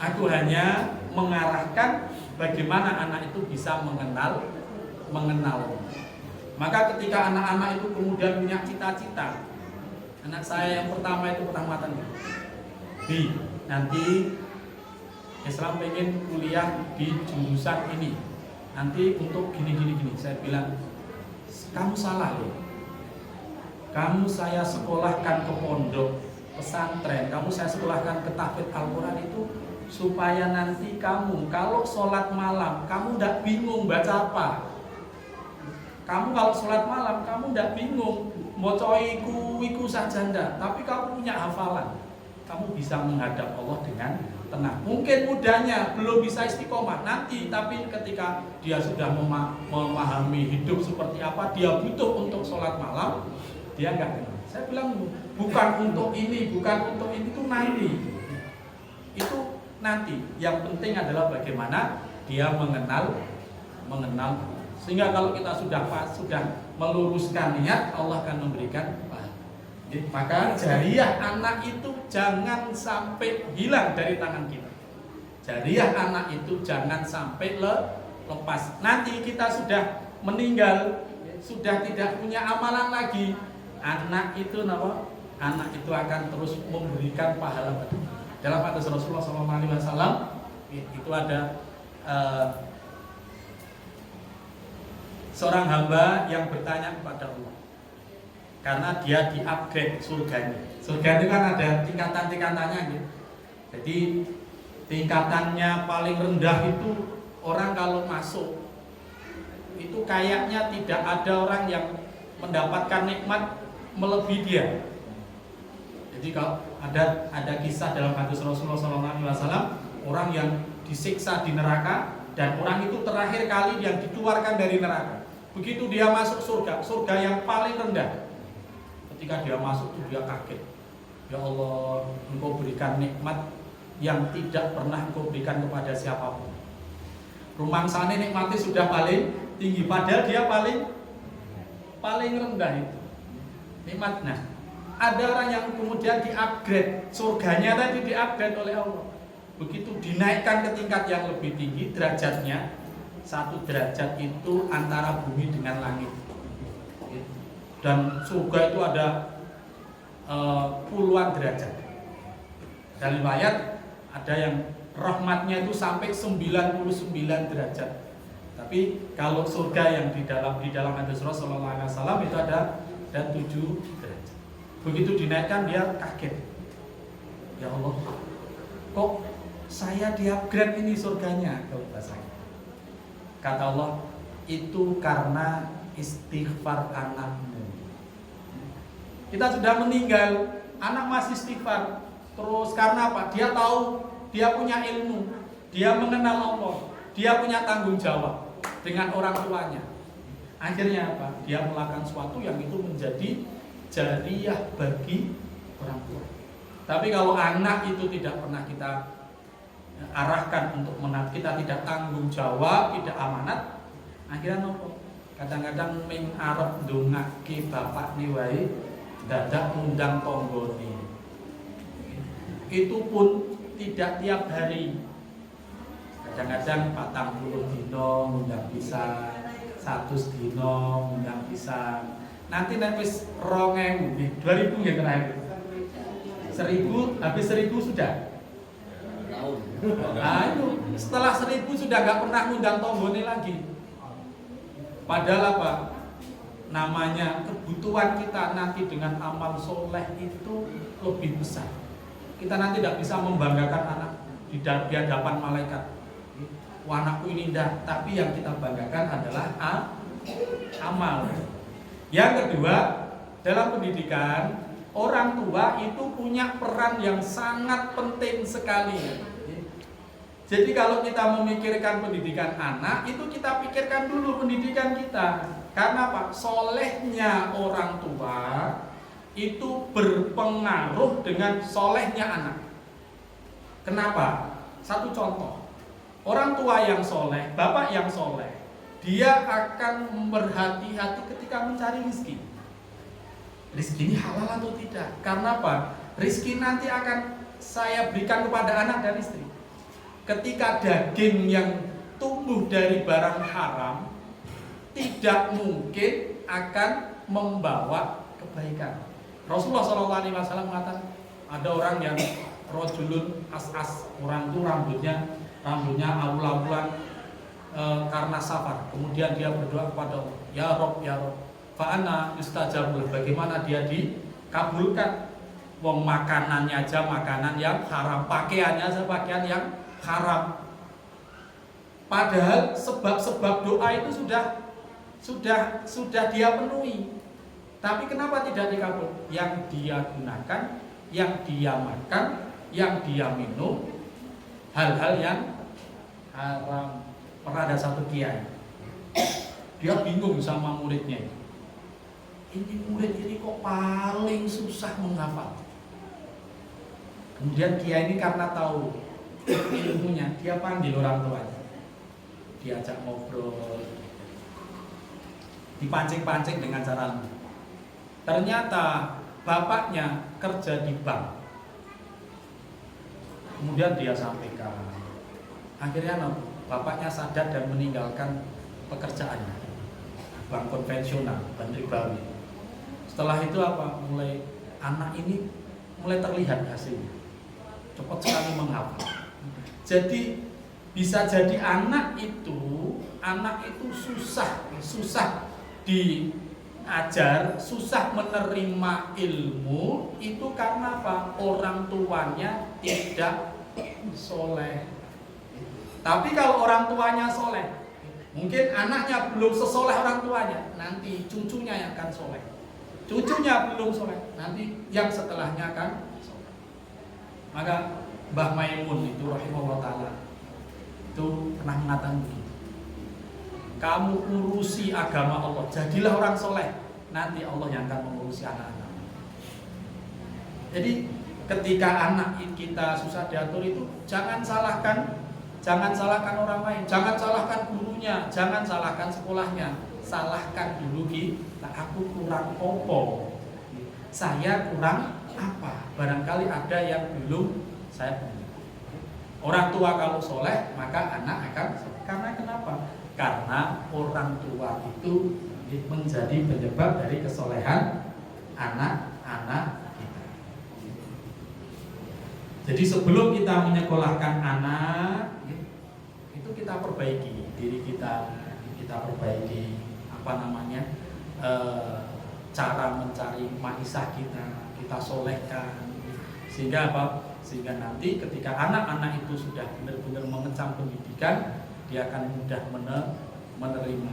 aku hanya mengarahkan bagaimana anak itu bisa mengenal. Maka ketika anak-anak itu kemudian punya cita-cita, anak saya yang pertama itu pertamatan, Bi, nanti Islam pengen kuliah di jurusan ini, nanti untuk gini. Saya bilang, kamu salah loh. Kamu saya sekolahkan ke pondok pesantren, kamu saya sekolahkan ke tahfidz Al-Quran itu supaya nanti kamu kalau sholat malam kamu tidak bingung baca apa. Kamu kalau sholat malam kamu tidak bingung mau iku saja ndak, tapi kamu punya hafalan, kamu bisa menghadap Allah dengan tenang. Mungkin mudahnya belum bisa istiqomah nanti, tapi ketika dia sudah memahami hidup seperti apa, dia butuh untuk sholat malam, dia enggak kenal. Saya bilang bukan untuk ini itu nanti. Itu nanti. Yang penting adalah bagaimana dia mengenal. Sehingga kalau kita sudah meluruskan niat, Allah akan memberikan pahala. Maka jariah anak itu jangan sampai hilang dari tangan kita. Jariah anak itu jangan sampai lepas. Nanti kita sudah meninggal, sudah tidak punya amalan lagi. Anak itu akan terus memberikan pahala. Dalam hadis Rasulullah SAW itu ada seorang hamba yang bertanya kepada Allah karena dia di-upgrade surganya. Surga itu kan ada tingkatan-tingkatannya gitu. Jadi tingkatannya paling rendah itu orang kalau masuk itu kayaknya tidak ada orang yang mendapatkan nikmat melebihi dia. Jadi kalau ada kisah dalam hadis Rasulullah SAW, orang yang disiksa di neraka dan orang itu terakhir kali yang dikeluarkan dari neraka. Begitu dia masuk surga yang paling rendah. Ketika dia masuk itu dia kaget. Ya Allah, Engkau berikan nikmat yang tidak pernah Engkau berikan kepada siapapun. Rumangsane nikmatnya sudah paling tinggi, padahal dia paling rendah itu nikmatnya. Ada orang yang kemudian di-upgrade, surganya tadi di-upgrade oleh Allah. Begitu dinaikkan ke tingkat yang lebih tinggi derajatnya, 1 derajat itu antara bumi dengan langit. Dan surga itu ada puluhan derajat. Dalam riwayat ada yang rahmatnya itu sampai 99 derajat. Tapi kalau surga yang di dalam hadis Rasulullah SAW itu ada 7 derajat. Begitu dinaikkan dia kaget. Ya Allah, kok saya di-upgrade ini surganya? Kalau bahasanya. Kata Allah, itu karena istighfar anakmu. Kita sudah meninggal, anak masih istighfar. Terus karena apa? Dia tahu, dia punya ilmu, dia mengenal Allah, dia punya tanggung jawab dengan orang tuanya. Akhirnya apa? Dia melakukan sesuatu yang itu menjadi jariyah bagi orang tua. Tapi kalau anak itu tidak pernah kita arahkan untuk kita tidak tanggung jawab, tidak amanat, akhirnya nopo? Kadang-kadang ming arep ndongake bapak ni wae dadak undang tonggone. Itu pun tidak tiap hari. Kadang-kadang 40 dino undang pisang, 100 dino undang pisang. Nanti wis 2000 ya terakhir. 1000 habis 1000 sudah. Nah itu setelah 1000 sudah gak pernah ngundang tonggone lagi. Padahal apa? Namanya kebutuhan kita nanti dengan amal soleh itu lebih besar. Kita nanti tidak bisa membanggakan anak di hadapan malaikat. Wah, anakku ini indah, tapi yang kita banggakan adalah amal. Yang kedua, dalam pendidikan, orang tua itu punya peran yang sangat penting sekali. Jadi kalau kita memikirkan pendidikan anak, itu kita pikirkan dulu pendidikan kita. Karena apa? Solehnya orang tua itu berpengaruh dengan solehnya anak. Kenapa? Satu contoh, orang tua yang soleh, bapak yang soleh, dia akan berhati-hati ketika mencari rezeki. Rezeki ini halal atau tidak? Karena apa? Rezeki nanti akan saya berikan kepada anak dan istri. Ketika daging yang tumbuh dari barang haram tidak mungkin akan membawa kebaikan. Rasulullah SAW mengatakan ada orang yang rojulun as-as, orang itu rambutnya awul-awulan karena safar. Kemudian dia berdoa kepada Allah, ya Rob, fa'ana yustajabul. Bagaimana dia dikabulkan? Wong makanannya aja makanan yang haram, pakaiannya aja pakaian yang haram. Padahal sebab-sebab doa itu sudah dia penuhi. Tapi kenapa tidak dikabul? Yang dia gunakan, yang dia makan, yang dia minum, hal-hal yang haram. Pernah ada satu kiai, dia bingung sama muridnya. Ini murid ini kok paling susah menghafal. Kemudian kiai ini karena tahu ilmunya, dia panggil orang tuanya, diajak ngobrol, dipancing-pancing dengan cara lembut. Ternyata bapaknya kerja di bank. Kemudian dia sampaikan. Akhirnya bapaknya sadar dan meninggalkan pekerjaannya. Bank konvensional, bank ribawi. Setelah itu apa? Anak ini mulai terlihat hasilnya. Cepat sekali menghafal. Jadi bisa jadi anak itu susah diajar, susah menerima ilmu itu karena apa? Orang tuanya tidak soleh. Tapi kalau orang tuanya soleh, mungkin anaknya belum sesoleh orang tuanya, nanti cucunya yang akan soleh. Cucunya belum soleh, nanti yang setelahnya akan soleh. Maka Mbah Maimun itu rahimahullah ta'ala itu pernah mengatakan begini, kamu urusi agama Allah, jadilah orang soleh, nanti Allah yang akan mengurusi anak-anak. Jadi ketika anak kita susah diatur itu jangan salahkan orang lain, jangan salahkan gurunya, jangan salahkan sekolahnya, salahkan dulu kita, aku kurang opo, saya kurang apa, barangkali ada yang belum saya punya. Orang tua kalau soleh maka anak akan soleh. Karena kenapa? Karena orang tua itu menjadi penyebab dari kesolehan anak-anak kita. Jadi sebelum kita menyekolahkan anak, itu kita perbaiki diri kita perbaiki cara mencari maisah kita solehkan, sehingga sehingga nanti ketika anak-anak itu sudah benar-benar mengecam pendidikan, dia akan mudah menerima.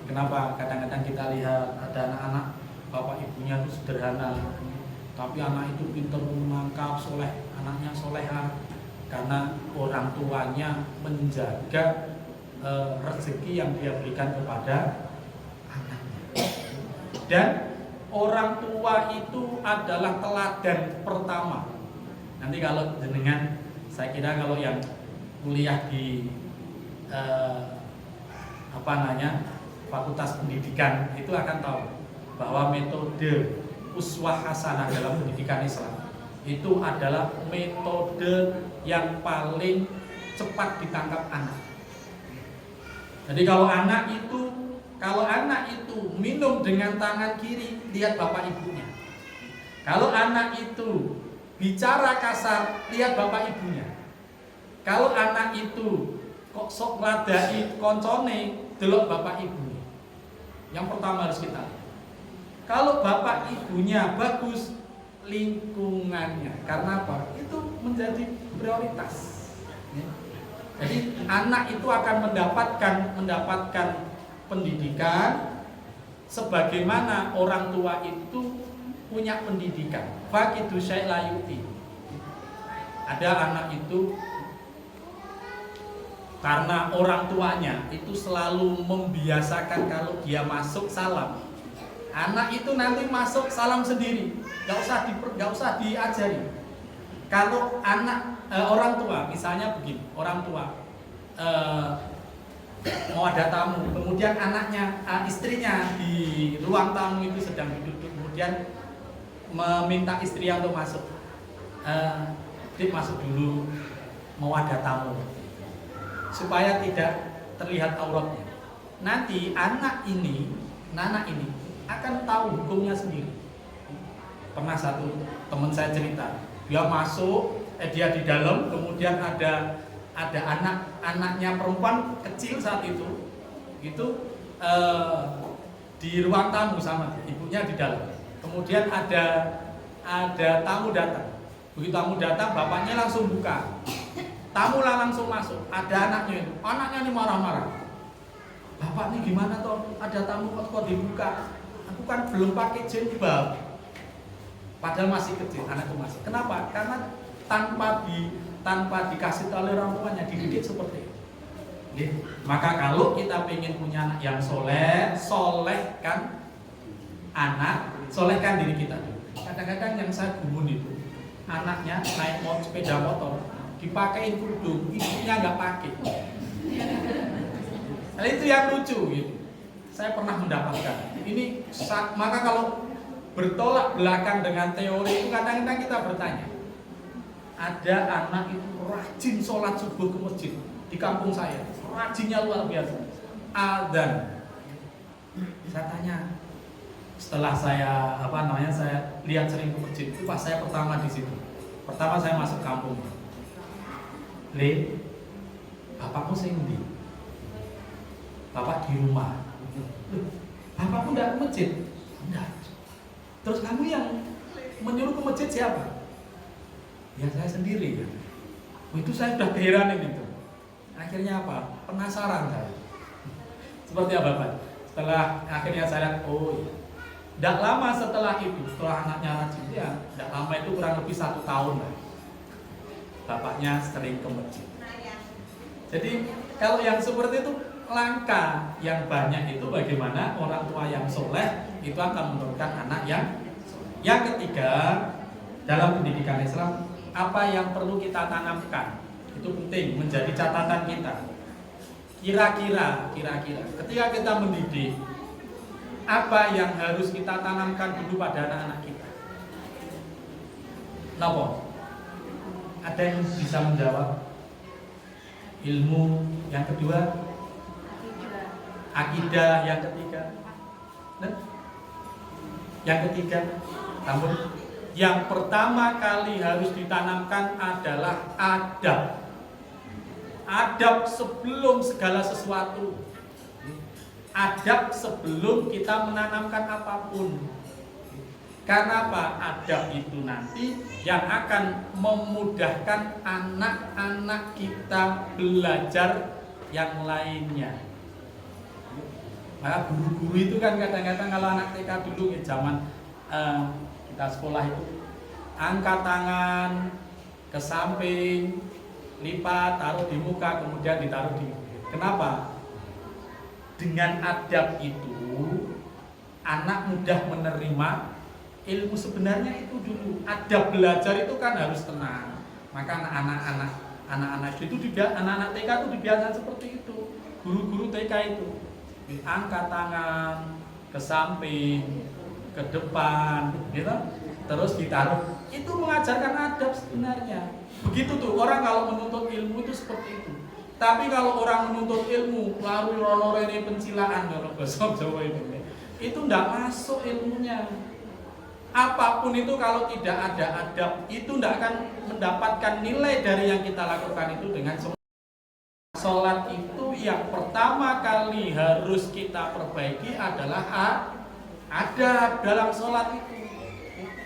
Kenapa? Kadang-kadang kita lihat ada anak-anak bapak ibunya itu sederhana, tapi anak itu pintar menangkap, soleh, anaknya soleha, karena orang tuanya menjaga rezeki yang dia berikan kepada anaknya. Dan orang tua itu adalah teladan pertama. Nanti kalau jenengan, saya kira kalau yang kuliah di Fakultas Pendidikan itu akan tahu bahwa metode uswah hasanah dalam pendidikan Islam itu adalah metode yang paling cepat ditangkap anak. Jadi kalau anak itu minum dengan tangan kiri, lihat bapak ibunya. Kalau anak itu bicara kasar, lihat bapak ibunya. Kalau anak itu kok sok ngeladai koncone, delok bapak ibunya. Yang pertama harus kita lihat. Kalau bapak ibunya bagus, lingkungannya. Karena apa? Itu menjadi prioritas. Jadi anak itu akan mendapatkan pendidikan sebagaimana orang tua itu punya pendidikan. Faqidu syai' la yu'ti. Ada anak itu karena orang tuanya itu selalu membiasakan kalau dia masuk salam. Anak itu nanti masuk salam sendiri, nggak usah diajari. Kalau orang tua, misalnya begini, orang tua mau ada tamu, kemudian anaknya, istrinya di ruang tamu itu sedang duduk, kemudian meminta istrinya untuk masuk. Dik masuk dulu, mau ada tamu, supaya tidak terlihat auratnya. Nanti anak ini akan tahu hukumnya sendiri. Pernah satu teman saya cerita, dia masuk, dia di dalam, kemudian ada anaknya perempuan kecil saat itu di ruang tamu sama ibunya di dalam. Kemudian ada tamu datang. Begitu tamu datang, bapaknya langsung buka. Tamu langsung masuk. Ada anaknya ini marah-marah. Bapak ini gimana toh? Ada tamu kok dibuka? Aku kan belum pakai jilbab. Padahal masih kecil, anak itu masih. Kenapa? Karena tanpa dikasih tahu oleh orang tuanya, dididik seperti itu. Maka kalau kita pengen punya anak yang solehkan diri kita dulu. Kadang-kadang yang saya gumun itu, anaknya naik sepeda motor, dipakein kerudung, ibunya nggak pakai. Nah, itu yang lucu gitu. Saya pernah mendapatkan. Maka kalau bertolak belakang dengan teori itu, kadang-kadang kita bertanya. Ada anak itu rajin sholat subuh ke masjid di kampung saya, rajinnya luar biasa. Adzan. Saya tanya, setelah saya lihat sering ke masjid, itu pas saya pertama di situ. Pertama saya masuk kampung. Bapakmu sing ndi? Bapak di rumah. Bapakmu enggak ke masjid? Enggak. Terus kamu yang menyuruh ke masjid siapa? Ya saya sendiri ya. Itu saya sudah keheranan itu. Akhirnya apa? Penasaran saya. Seperti apa Pak? Setelah akhirnya saya lihat, oh iya. Tidak lama setelah itu, setelah anaknya rajin, ya, tidak lama itu kurang lebih 1 tahun lah. Bapaknya sering ke masjid. Jadi kalau yang seperti itu, langkah yang banyak itu bagaimana orang tua yang soleh itu akan menurunkan anak yang soleh. Yang ketiga, dalam pendidikan Islam, apa yang perlu kita tanamkan itu penting menjadi catatan kita. Kira-kira ketika kita mendidik, apa yang harus kita tanamkan dulu pada anak-anak kita? Kenapa? Ada yang bisa menjawab? Ilmu yang kedua, akidah yang ketiga, yang ketiga, tambah yang pertama kali harus ditanamkan adalah adab. Adab sebelum segala sesuatu. Adab sebelum kita menanamkan apapun. Karena apa? Adab itu nanti yang akan memudahkan anak-anak kita belajar yang lainnya. Maka guru-guru itu kan kadang-kadang kalau anak TK dulu ya zaman kita sekolah itu angkat tangan ke samping, lipat, taruh di muka, kemudian ditaruh di. Kenapa? Dengan adab itu anak mudah menerima ilmu. Sebenarnya itu dulu adab belajar itu kan harus tenang. Maka anak-anak itu juga anak-anak TK itu dibiasakan seperti itu. Guru-guru TK itu angkat tangan ke samping, ke depan, gitu. Terus ditaruh. Itu mengajarkan adab sebenarnya. Begitu tuh orang kalau menuntut ilmu itu seperti itu. Tapi kalau orang menuntut ilmu lalu rono rene pencilaan kalau bahasa Jawa itu ndak masuk ilmunya. Apapun itu kalau tidak ada adab itu ndak akan mendapatkan nilai dari yang kita lakukan itu dengan sholat itu yang pertama kali harus kita perbaiki adalah adab dalam sholat itu.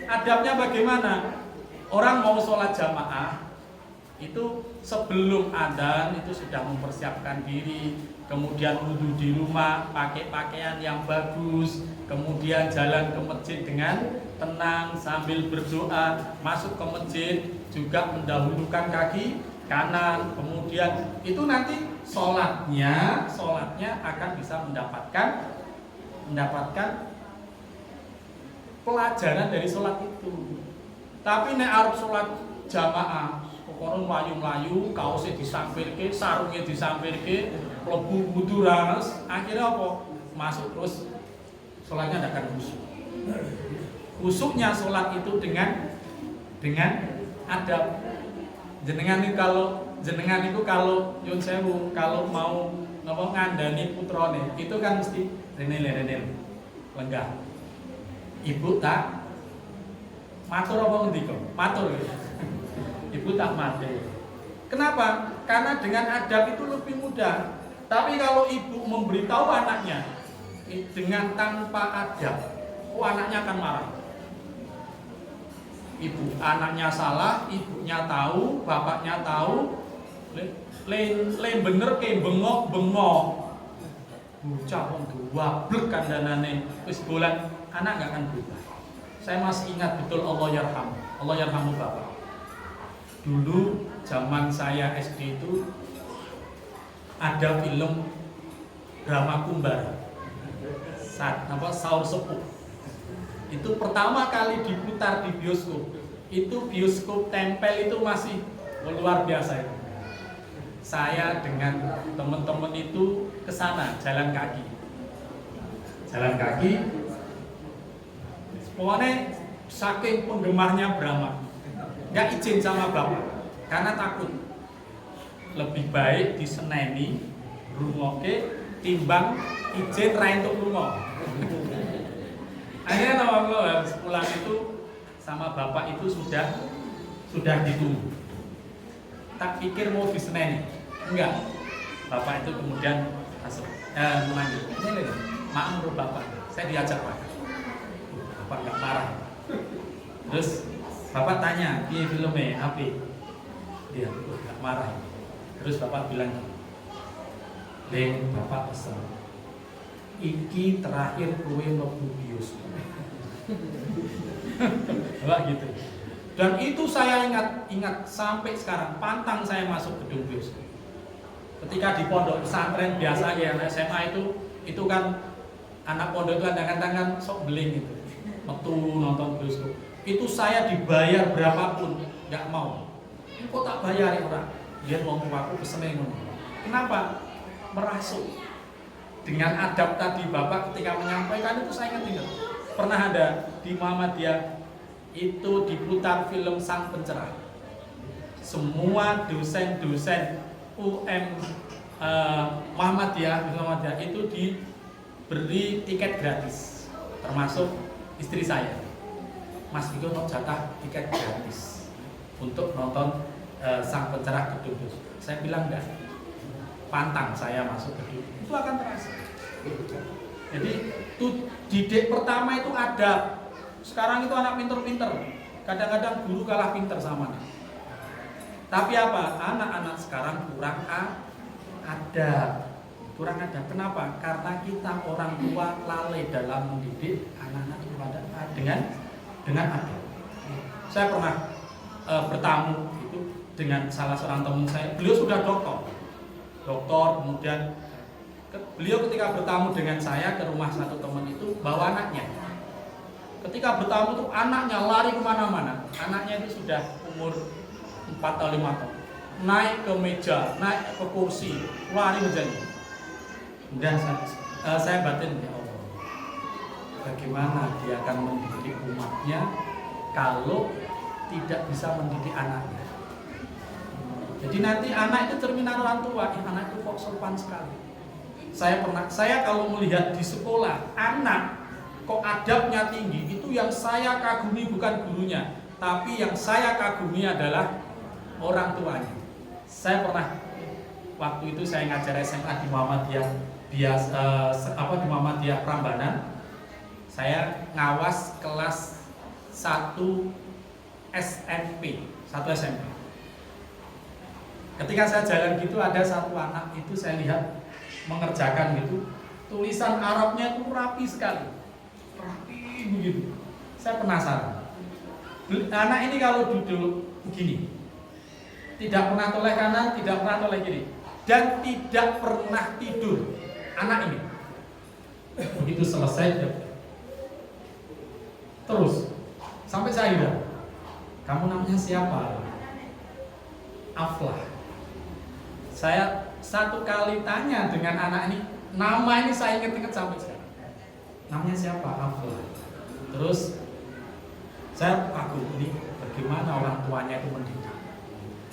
Adabnya bagaimana? Orang mau sholat jamaah itu sebelum adzan itu sudah mempersiapkan diri, kemudian wudhu di rumah, pakai pakaian yang bagus, kemudian jalan ke masjid dengan tenang sambil berdoa, masuk ke masjid juga mendahulukan kaki kanan, kemudian itu nanti sholatnya akan bisa mendapatkan pelajaran dari sholat itu. Tapi nek arep sholat jamaah koron mlayu-mlayu, kaosnya disampirke, sarungnya disampirke, mlebu wudu ranes, akhirnya apa? Masuk terus sholatnya tidak akan khusyuk. Khusyuknya sholat itu dengan adab. Jenengan itu kalau nyun sewu, kalau mau ngandani putrane, itu kan mesti renel lenggah. Ibu tak matur apa ngendika? Matur. Ibu tak mati. Kenapa? Karena dengan adab itu lebih mudah. Tapi kalau ibu memberitahu anaknya dengan tanpa adab, anaknya akan marah. Ibu, anaknya salah, ibunya tahu, bapaknya tahu, lain bener kayak bengok. Bocah wong duwablek kandhanane, wis bolan, anak gak akan berubah. Saya masih ingat betul Allah yarhamu bapak. Dulu zaman saya SD itu ada film drama Kumbara, Saur Sepuh. Itu pertama kali diputar di bioskop. Itu bioskop tempel itu masih luar biasa itu. Saya dengan teman-teman itu ke sana jalan kaki. Pokoknya saking penggemarnya Brahma. Nggak izin sama bapak karena takut. Lebih baik diseneni rungoke timbang izin ra entuk lunga. Akhirnya nama pulang itu sama bapak itu sudah ditunggu. Tak pikir mau diseneni, enggak. Bapak itu kemudian masuk memanggil. Ini maaf menurut bapak, saya diajak pak. Bapak nggak marah. Terus bapak tanya, piye filmnya, apa? Dia nggak marah. Terus bapak bilang, Leng, bapak pesan, iki terakhir kowe mlebu bioskop. Bapak gitu. Dan itu saya ingat sampai sekarang, pantang saya masuk gedung bioskop. Ketika di pondok pesantren biasa ya, anak SMA itu kan anak pondok itu kadang-kadang sok beling gitu, metu nonton bioskop. Itu saya dibayar berapapun nggak mau. Kok tak bayar ya orang? Dia mau aku pesennya ngono. Kenapa? Merasuk. Dengan adab tadi bapak ketika menyampaikan itu saya ingat. Pernah ada di Muhammadiyah itu diputar film Sang Pencerah. Semua dosen-dosen UM Muhammadiyah itu diberi tiket gratis, termasuk istri saya. Mas Viko mau jatah tiket gratis untuk nonton sang pencerah gedung. Saya bilang enggak, pantang saya masuk gedung, itu akan terasa. Jadi didik pertama itu ada. Sekarang itu anak pinter-pinter, kadang-kadang guru kalah pinter sama anak. Tapi apa? Anak-anak sekarang kurang ada. Kenapa? Karena kita orang tua lalai dalam mendidik anak-anak kepada dengan adab. Saya pernah bertamu itu dengan salah seorang teman saya. Beliau sudah doktor, kemudian beliau ketika bertamu dengan saya ke rumah satu teman itu bawa anaknya. Ketika bertamu itu anaknya lari kemana-mana. Anaknya itu sudah umur 4 atau 5 tahun. Naik ke meja, naik ke kursi, lari menjadi. Kemudian saya batin, ya Allah, bagaimana dia akan mendidik umatnya kalau tidak bisa mendidik anaknya. Jadi nanti anak itu cerminan orang tua, anak itu kok sopan sekali. Saya kalau melihat di sekolah anak kok adabnya tinggi, itu yang saya kagumi bukan gurunya, tapi yang saya kagumi adalah orang tuanya. Saya pernah waktu itu saya ngajar SMA di Muhammadiyah di Muhammadiyah Prambanan. Saya ngawas kelas 1 SMP. Ketika saya jalan gitu ada satu anak itu saya lihat mengerjakan gitu, tulisan Arabnya itu rapi sekali, rapi begitu. Saya penasaran, anak ini kalau duduk begini tidak pernah toleh kanan, tidak pernah toleh kiri, dan tidak pernah tidur. Anak ini begitu selesai terus sampai saya bilang, kamu namanya siapa? Aflah. Saya satu kali tanya dengan anak ini, nama ini saya ingat-ingat sampai sekarang. Namanya siapa? Aflah. Terus saya kagum, ini bagaimana orang tuanya itu mendidik.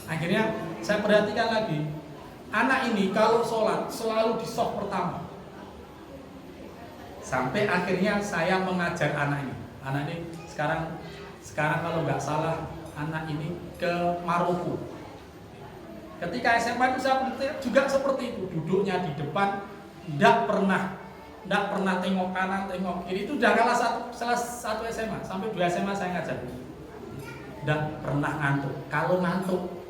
Akhirnya saya perhatikan lagi, anak ini kalau sholat selalu di shaf pertama. Sampai akhirnya saya mengajar anak ini. Anak ini sekarang kalau nggak salah anak ini ke Maroko. Ketika SMA itu saya juga seperti itu, duduknya di depan, tidak pernah tengok kanan, tengok kiri. Itu udah salah satu SMA, sampai 2 SMA saya ngajar. Tidak pernah ngantuk.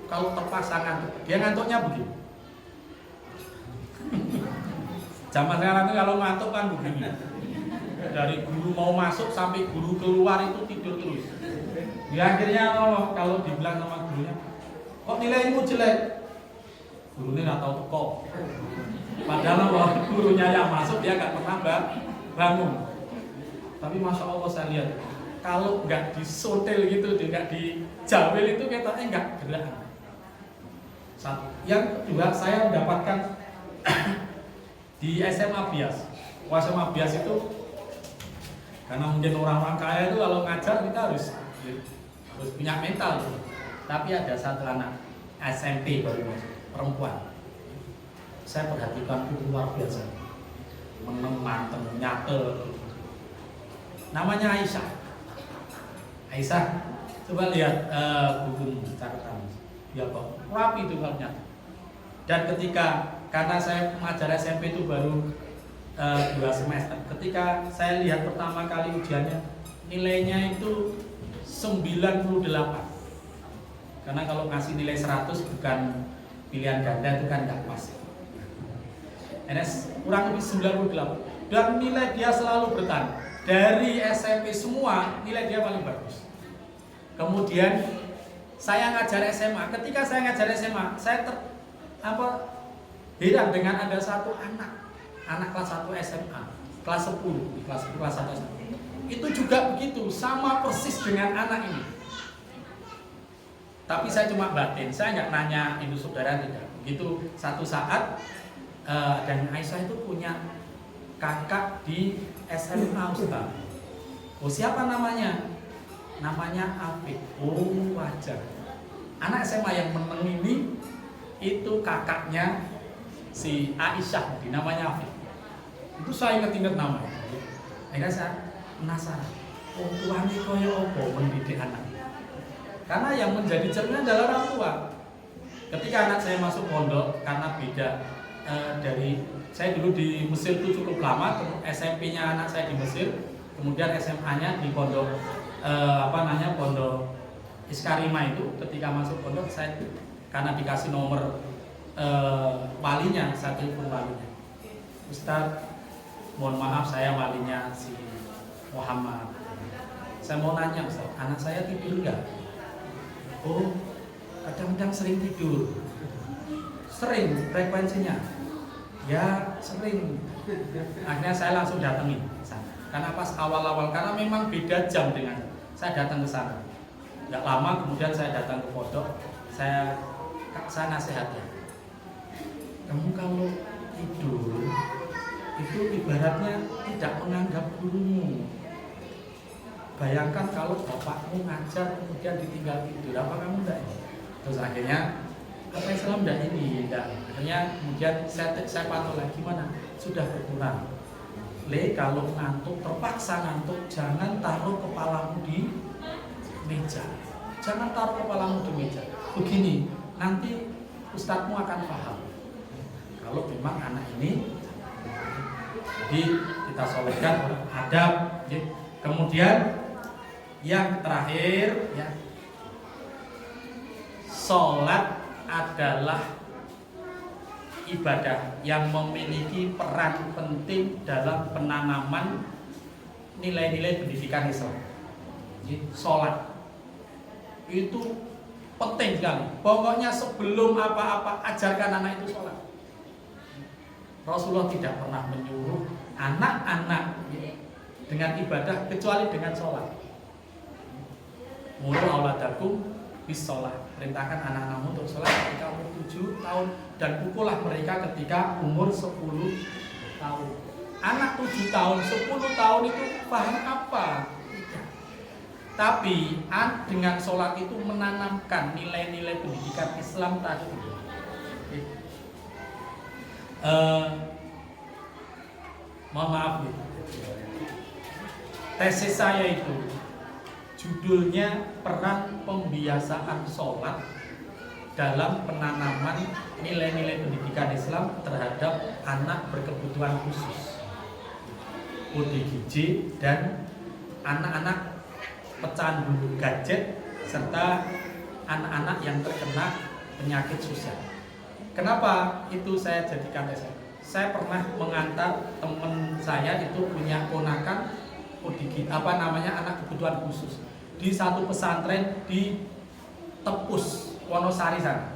Kalau terpaksa ngantuk, dia ngantuknya begini. Zaman sekarang itu kalau ngantuk kan begini. Dari guru mau masuk sampai guru keluar itu tidur terus. Ya akhirnya kalau dibilang sama gurunya, kok nilaimu jelek? Gurunya nggak tahu teko. Padahal gurunya yang masuk dia nggak pernah bangun. Tapi masya Allah saya lihat, kalau nggak disotel gitu, nggak dijawil itu katanya nggak gerak. Satu. Yang kedua saya mendapatkan di SMA Bias. SMA Bias itu karena mungkin orang-orang kaya itu kalau ngajar kita harus punya mental gitu. Tapi ada satu anak SMP baru masuk, perempuan. Saya perhatikan itu luar biasa, manteng, nyatel. Namanya Aisyah. Coba lihat buku catatan. Ya kok rapi itu kalau nyata. Dan karena saya mengajar SMP itu baru 2 semester. Ketika saya lihat pertama kali ujiannya, nilainya itu 98. Karena kalau ngasih nilai 100 bukan pilihan ganda itu kan nggak pas. NS kurang lebih 98. Dan nilai dia selalu bertahan. Dari SMP semua nilai dia paling bagus. Kemudian saya ngajar SMA. Ketika saya ngajar SMA, saya heran dengan ada satu anak kelas 1 SMA, kelas 10, kelas 1 SMA. Itu juga begitu, sama persis dengan anak ini. Tapi saya cuma batin, saya nggak nanya ibu saudara tidak. Begitu satu saat dan Aisyah itu punya kakak di SMA Ustaz. Oh siapa namanya? Namanya Afif. Oh wajar. Anak SMA yang menang ini itu kakaknya si Aisyah, namanya Afif. Itu saya ingat nama. Akhirnya saya penasaran. Wong tuane kaya apa mendidik anak? Karena yang menjadi cermin adalah orang tua. Ketika anak saya masuk pondok, karena beda dari saya dulu di Mesir itu cukup lama, SMP-nya anak saya di Mesir, kemudian SMA-nya di pondok pondok Iskarima itu. Ketika masuk pondok saya karena dikasih nomor walinya, saya telepon walinya. Ustaz, mohon maaf saya walinya si Muhammad. Saya mau nanya Ustaz, anak saya tidur enggak? Oh, kadang-kadang sering tidur. Sering frekuensinya? Ya, sering. Akhirnya saya langsung datengin sana. Karena pas awal-awal, karena memang beda jam dengan saya datang ke sana. Nggak lama kemudian saya datang ke pondok, saya nasihatnya. Kamu kalau tidur itu ibaratnya tidak menganggap gurumu. Bayangkan kalau bapakmu ngajar kemudian ditinggal tidur, apa kamu enggak? Terus akhirnya apa Islam enggak ini, enggak. Akhirnya kemudian saya pantau lagi, gimana? Sudah berkurang. Kalau ngantuk, terpaksa ngantuk, jangan taruh kepalamu di meja. Jangan taruh kepalamu di meja. Begini, nanti ustadzmu akan paham. Kalau memang anak ini, jadi kita solehkan adab. Kemudian yang terakhir, ya, sholat adalah ibadah yang memiliki peran penting dalam penanaman nilai-nilai pendidikan Islam. Sholat itu penting sekali. Pokoknya sebelum apa-apa ajarkan anak itu sholat. Rasulullah tidak pernah menyuruh anak-anak dengan ibadah kecuali dengan sholat. Mulu auladakum bis sholat. Perintahkan anak-anakmu untuk sholat ketika umur 7 tahun dan pukullah mereka ketika umur 10 tahun. Anak 7 tahun, 10 tahun itu paham apa? Tidak. Tapi dengan sholat itu menanamkan nilai-nilai pendidikan Islam tadi. Mohon maaf gitu. Tesis saya itu judulnya peran pembiasaan sholat dalam penanaman nilai-nilai pendidikan Islam terhadap anak berkebutuhan khusus, ODGJ, dan anak-anak pecandu gadget serta anak-anak yang terkena penyakit sosial. Kenapa itu saya jadikan tesis? Saya pernah mengantar teman saya itu punya ponakan ODGJ, anak kebutuhan khusus di satu pesantren di Tepus, Wonosari sana.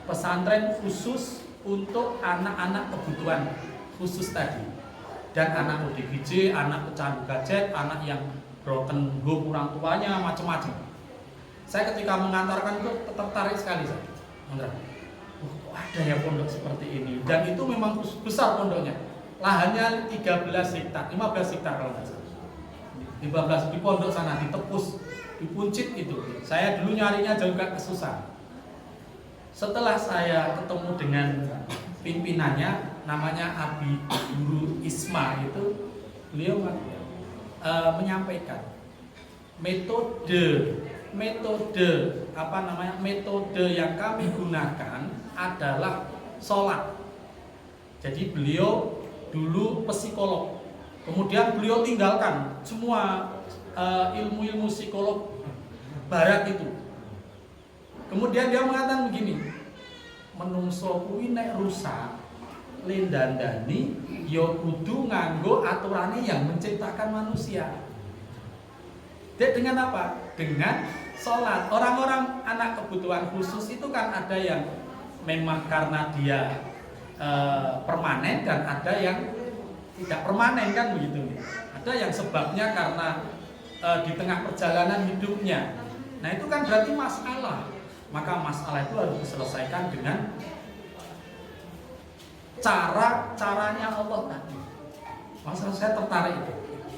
Pesantren khusus untuk anak-anak kebutuhan khusus tadi. Dan anak ODGJ, anak pecandu gadget, anak yang broken home orang tuanya, macam-macam. Saya ketika mengantarkan itu tertarik sekali saya. Kok ada ya pondok seperti ini? Dan itu memang besar pondoknya. Lahannya 13 hektar, 15 hektar kalau tidak salah. 15 di pondok sana, di Tepus, di Puncit itu. Saya dulu nyarinya juga kesusahan. Setelah saya ketemu dengan pimpinannya, namanya Abi Guru Isma itu, beliau menyampaikan metode yang kami gunakan adalah sholat. Jadi beliau dulu psikolog, kemudian beliau tinggalkan semua ilmu-ilmu psikolog barat itu. Kemudian dia mengatakan begini, menungso kuwi nek rusak lendandani ya kudu nganggo aturane yang menciptakan manusia. Dengan apa? Dengan sholat. Orang-orang anak kebutuhan khusus itu kan ada yang memang karena dia permanen dan ada yang tidak permanen kan begitu. Ada yang sebabnya karena di tengah perjalanan hidupnya. Nah itu kan berarti masalah. Maka masalah itu harus diselesaikan dengan caranya Allah tadi. Masalah saya tertarik itu.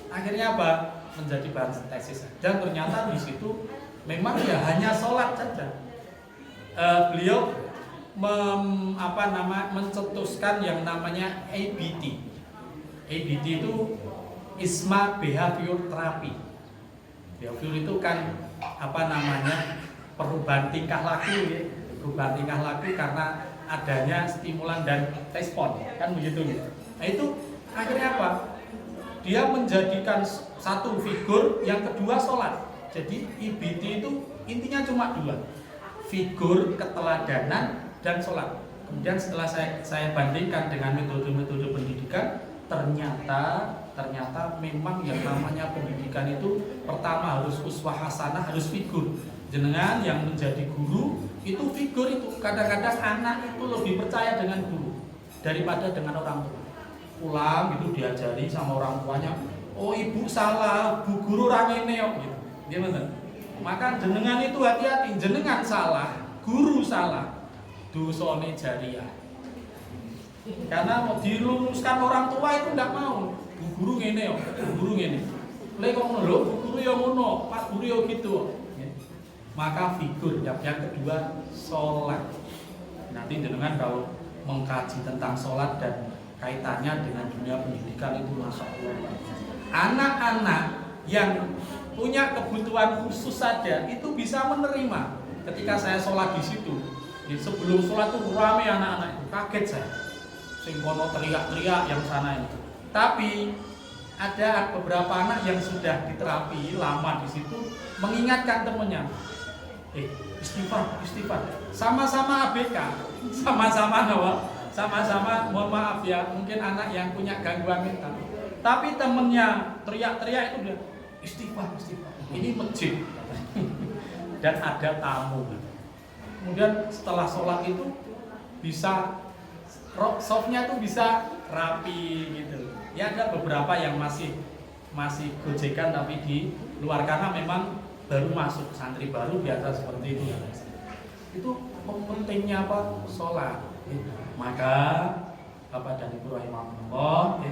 Akhirnya apa? Menjadi bahan tesis. Dan ternyata di situ memang ya hanya sholat saja. Beliau mencetuskan yang namanya ABT. ABT itu Isma Behavior Therapy. Behavior itu kan apa namanya, perubahan tingkah laku ya. Perubahan tingkah laku karena adanya stimulan dan respon, kan begitu ya. Nah itu akhirnya apa? Dia menjadikan satu figur, yang kedua sholat. Jadi IBT itu intinya cuma dua, figur, keteladanan, dan sholat. Kemudian setelah saya bandingkan dengan metode-metode pendidikan, ternyata memang yang namanya pendidikan itu pertama harus uswah hasanah, harus figur. Jenengan yang menjadi guru itu figur itu. Kadang-kadang anak itu lebih percaya dengan guru daripada dengan orang tua. Pulang gitu diajari sama orang tuanya, oh ibu salah, bu guru rangene gitu. Dia betul. Maka jenengan itu hati-hati, jenengan salah, guru salah, dosane jariah. Karena mau diluluskan orang tua itu enggak mau. Bu guru ngene yo, bu guru ngene. Lek kok ngono lho, bu guru yo ngono, Pak guru yo gitu. Maka figur yang kedua sholat. Nanti jenengan kalau mengkaji tentang sholat dan kaitannya dengan dunia pendidikan itu masya Allah. Anak-anak yang punya kebutuhan khusus saja itu bisa menerima. Ketika saya sholat di situ, sebelum sholat itu rame anak-anak itu, kaget saya. Sing kono teriak-teriak yang sana itu. Tapi ada beberapa anak yang sudah diterapi lama di situ mengingatkan temannya, istighfar, sama-sama ABK, sama-sama mohon maaf ya, mungkin anak yang punya gangguan mental. Tapi temennya teriak-teriak itu dia istighfar. Ini masjid dan ada tamu. Kemudian setelah sholat itu bisa softnya tuh bisa rapi gitu. Ya ada beberapa yang masih gojekan tapi di luar karena memang baru masuk, santri baru biasa seperti itu. Itu pentingnya apa? Sholat. Maka Bapak dan Ibu rahimahullah,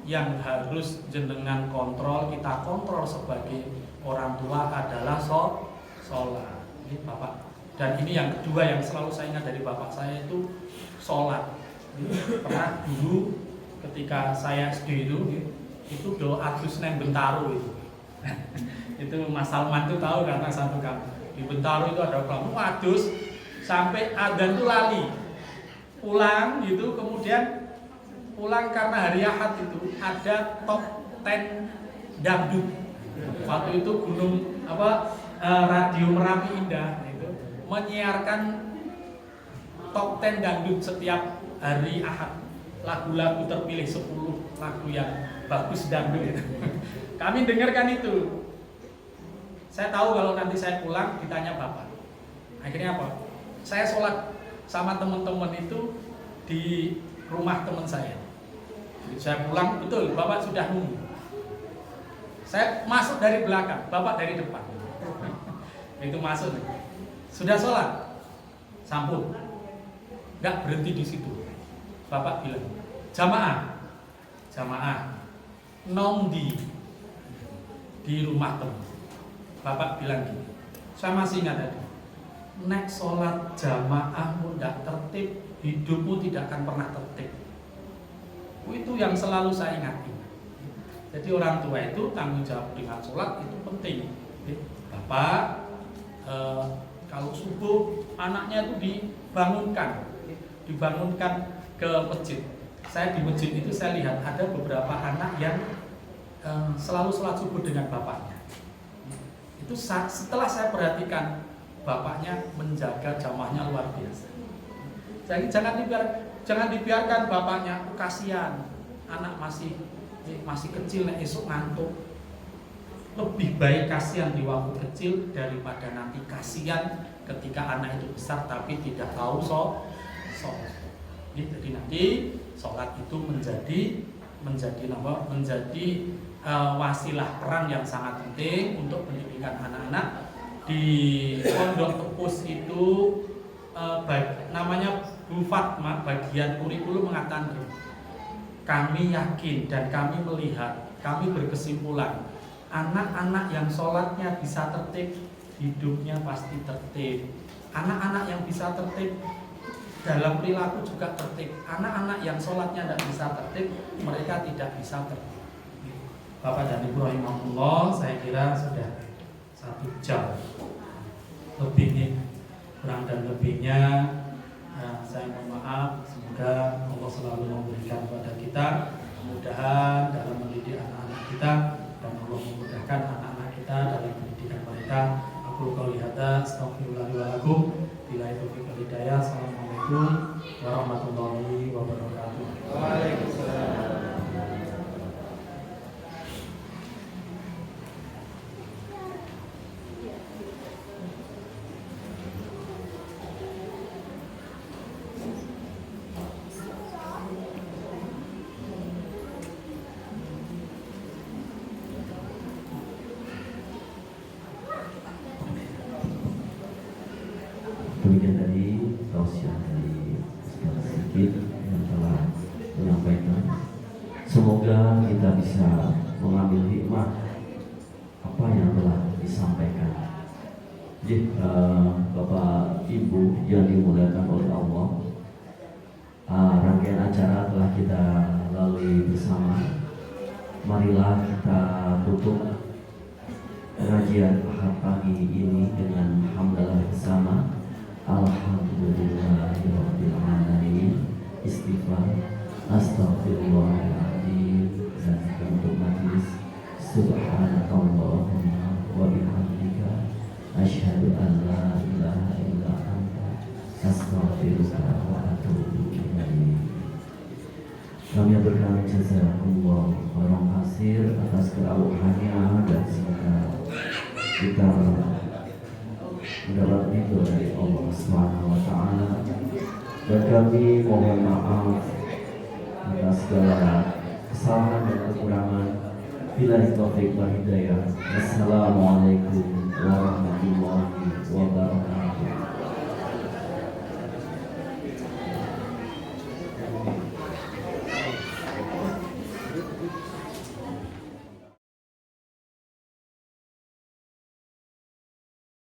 yang harus jenengan kontrol, kita kontrol sebagai orang tua adalah sholat. Ini Bapak. Dan ini yang kedua yang selalu saya ingat dari Bapak saya itu sholat. Pernah dulu ketika saya SD itu doa Agus neng Bentaro itu. Itu Mas Salman itu tahu karena satu kampung di Bentaro itu ada kelompok adus sampai adzan itu lali pulang gitu, kemudian pulang karena hari Ahad itu ada top 10 dangdut. Waktu itu gunung Radio Merapi Indah itu menyiarkan top 10 dangdut setiap hari Ahad, lagu-lagu terpilih 10 lagu yang bagus dangdut itu. Kami dengarkan itu. Saya tahu kalau nanti saya pulang ditanya Bapak. Akhirnya apa? Saya sholat sama teman-teman itu di rumah teman saya. Jadi saya pulang, betul, Bapak sudah nunggu. Saya masuk dari belakang, Bapak dari depan. Itu masuk. Sudah sholat? Sampun. Enggak berhenti di situ. Bapak bilang, jamaah, nom di rumah teman. Bapak bilang gini, saya masih ingat tadi, nek sholat jamaahmu tidak tertib, hidupmu tidak akan pernah tertib. Itu yang selalu saya ingat. Jadi orang tua itu tanggung jawab dengan sholat itu penting. Bapak kalau subuh anaknya itu dibangunkan ke masjid. Saya di masjid itu saya lihat ada beberapa anak yang selalu sholat subuh dengan bapaknya. Itu setelah saya perhatikan, bapaknya menjaga jamaahnya luar biasa. Jadi jangan dibiarkan bapaknya, kasihan anak masih kecil, esok ngantuk. Lebih baik kasihan di waktu kecil daripada nanti kasihan ketika anak itu besar tapi tidak tahu sholat. Jadi nanti sholat itu menjadi wasilah peran yang sangat penting untuk pendidikan anak-anak. Di Pondok Tepus itu namanya Bu Fatma, bagian kurikulum mengatakan kami yakin dan kami melihat, kami berkesimpulan anak-anak yang sholatnya bisa tertib, hidupnya pasti tertib. Anak-anak yang bisa tertib dalam perilaku juga tertib. Anak-anak yang sholatnya tidak bisa tertib, mereka tidak bisa tertib. Bapak dan Ibu rahimahullah, saya kira sudah 1 jam lebih, kurang dan lebihnya saya mohon maaf. Semoga Allah selalu memberikan kepada kita kemudahan dalam mendidik anak-anak kita, dan Allah memudahkan anak-anak kita dalam pendidikan mereka. Aku qouli hadza astaghfirullah wa lakum. Billahi taufiq wal hidayah. Assalamualaikum warahmatullahi wabarakatuh. Waalaikumsalam. Demikian tadi tausiah dari Ustaz Sigit yang telah menyampaikan. Semoga kita bisa mengambil hikmah apa yang telah disampaikan. Jadi Bapak Ibu yang dimuliakan oleh Allah, rangkaian acara telah kita lalui bersama. Marilah kita tutup pengajian Ahad pagi ini dengan hamdalah bersama. Alhamdulillahirabbil alamin. Istighfar, astagfirullahaladzim. Dan untuk majlis, subhanakallahumma wa bihamdika asyhadu an la ilaha illa anta astaghfiruka wa atubu ilaik. Kami aturkan jazakumullah khairan kasir atas kerawuhannya, dan semoga kita mendapat ridho dari Allah Subhanahu wa taala. Dan kami mohon maaf atas segala kesalahan dan kekurangan. Billahi taufiq wal hidayah. Wassalamualaikum warahmatullahi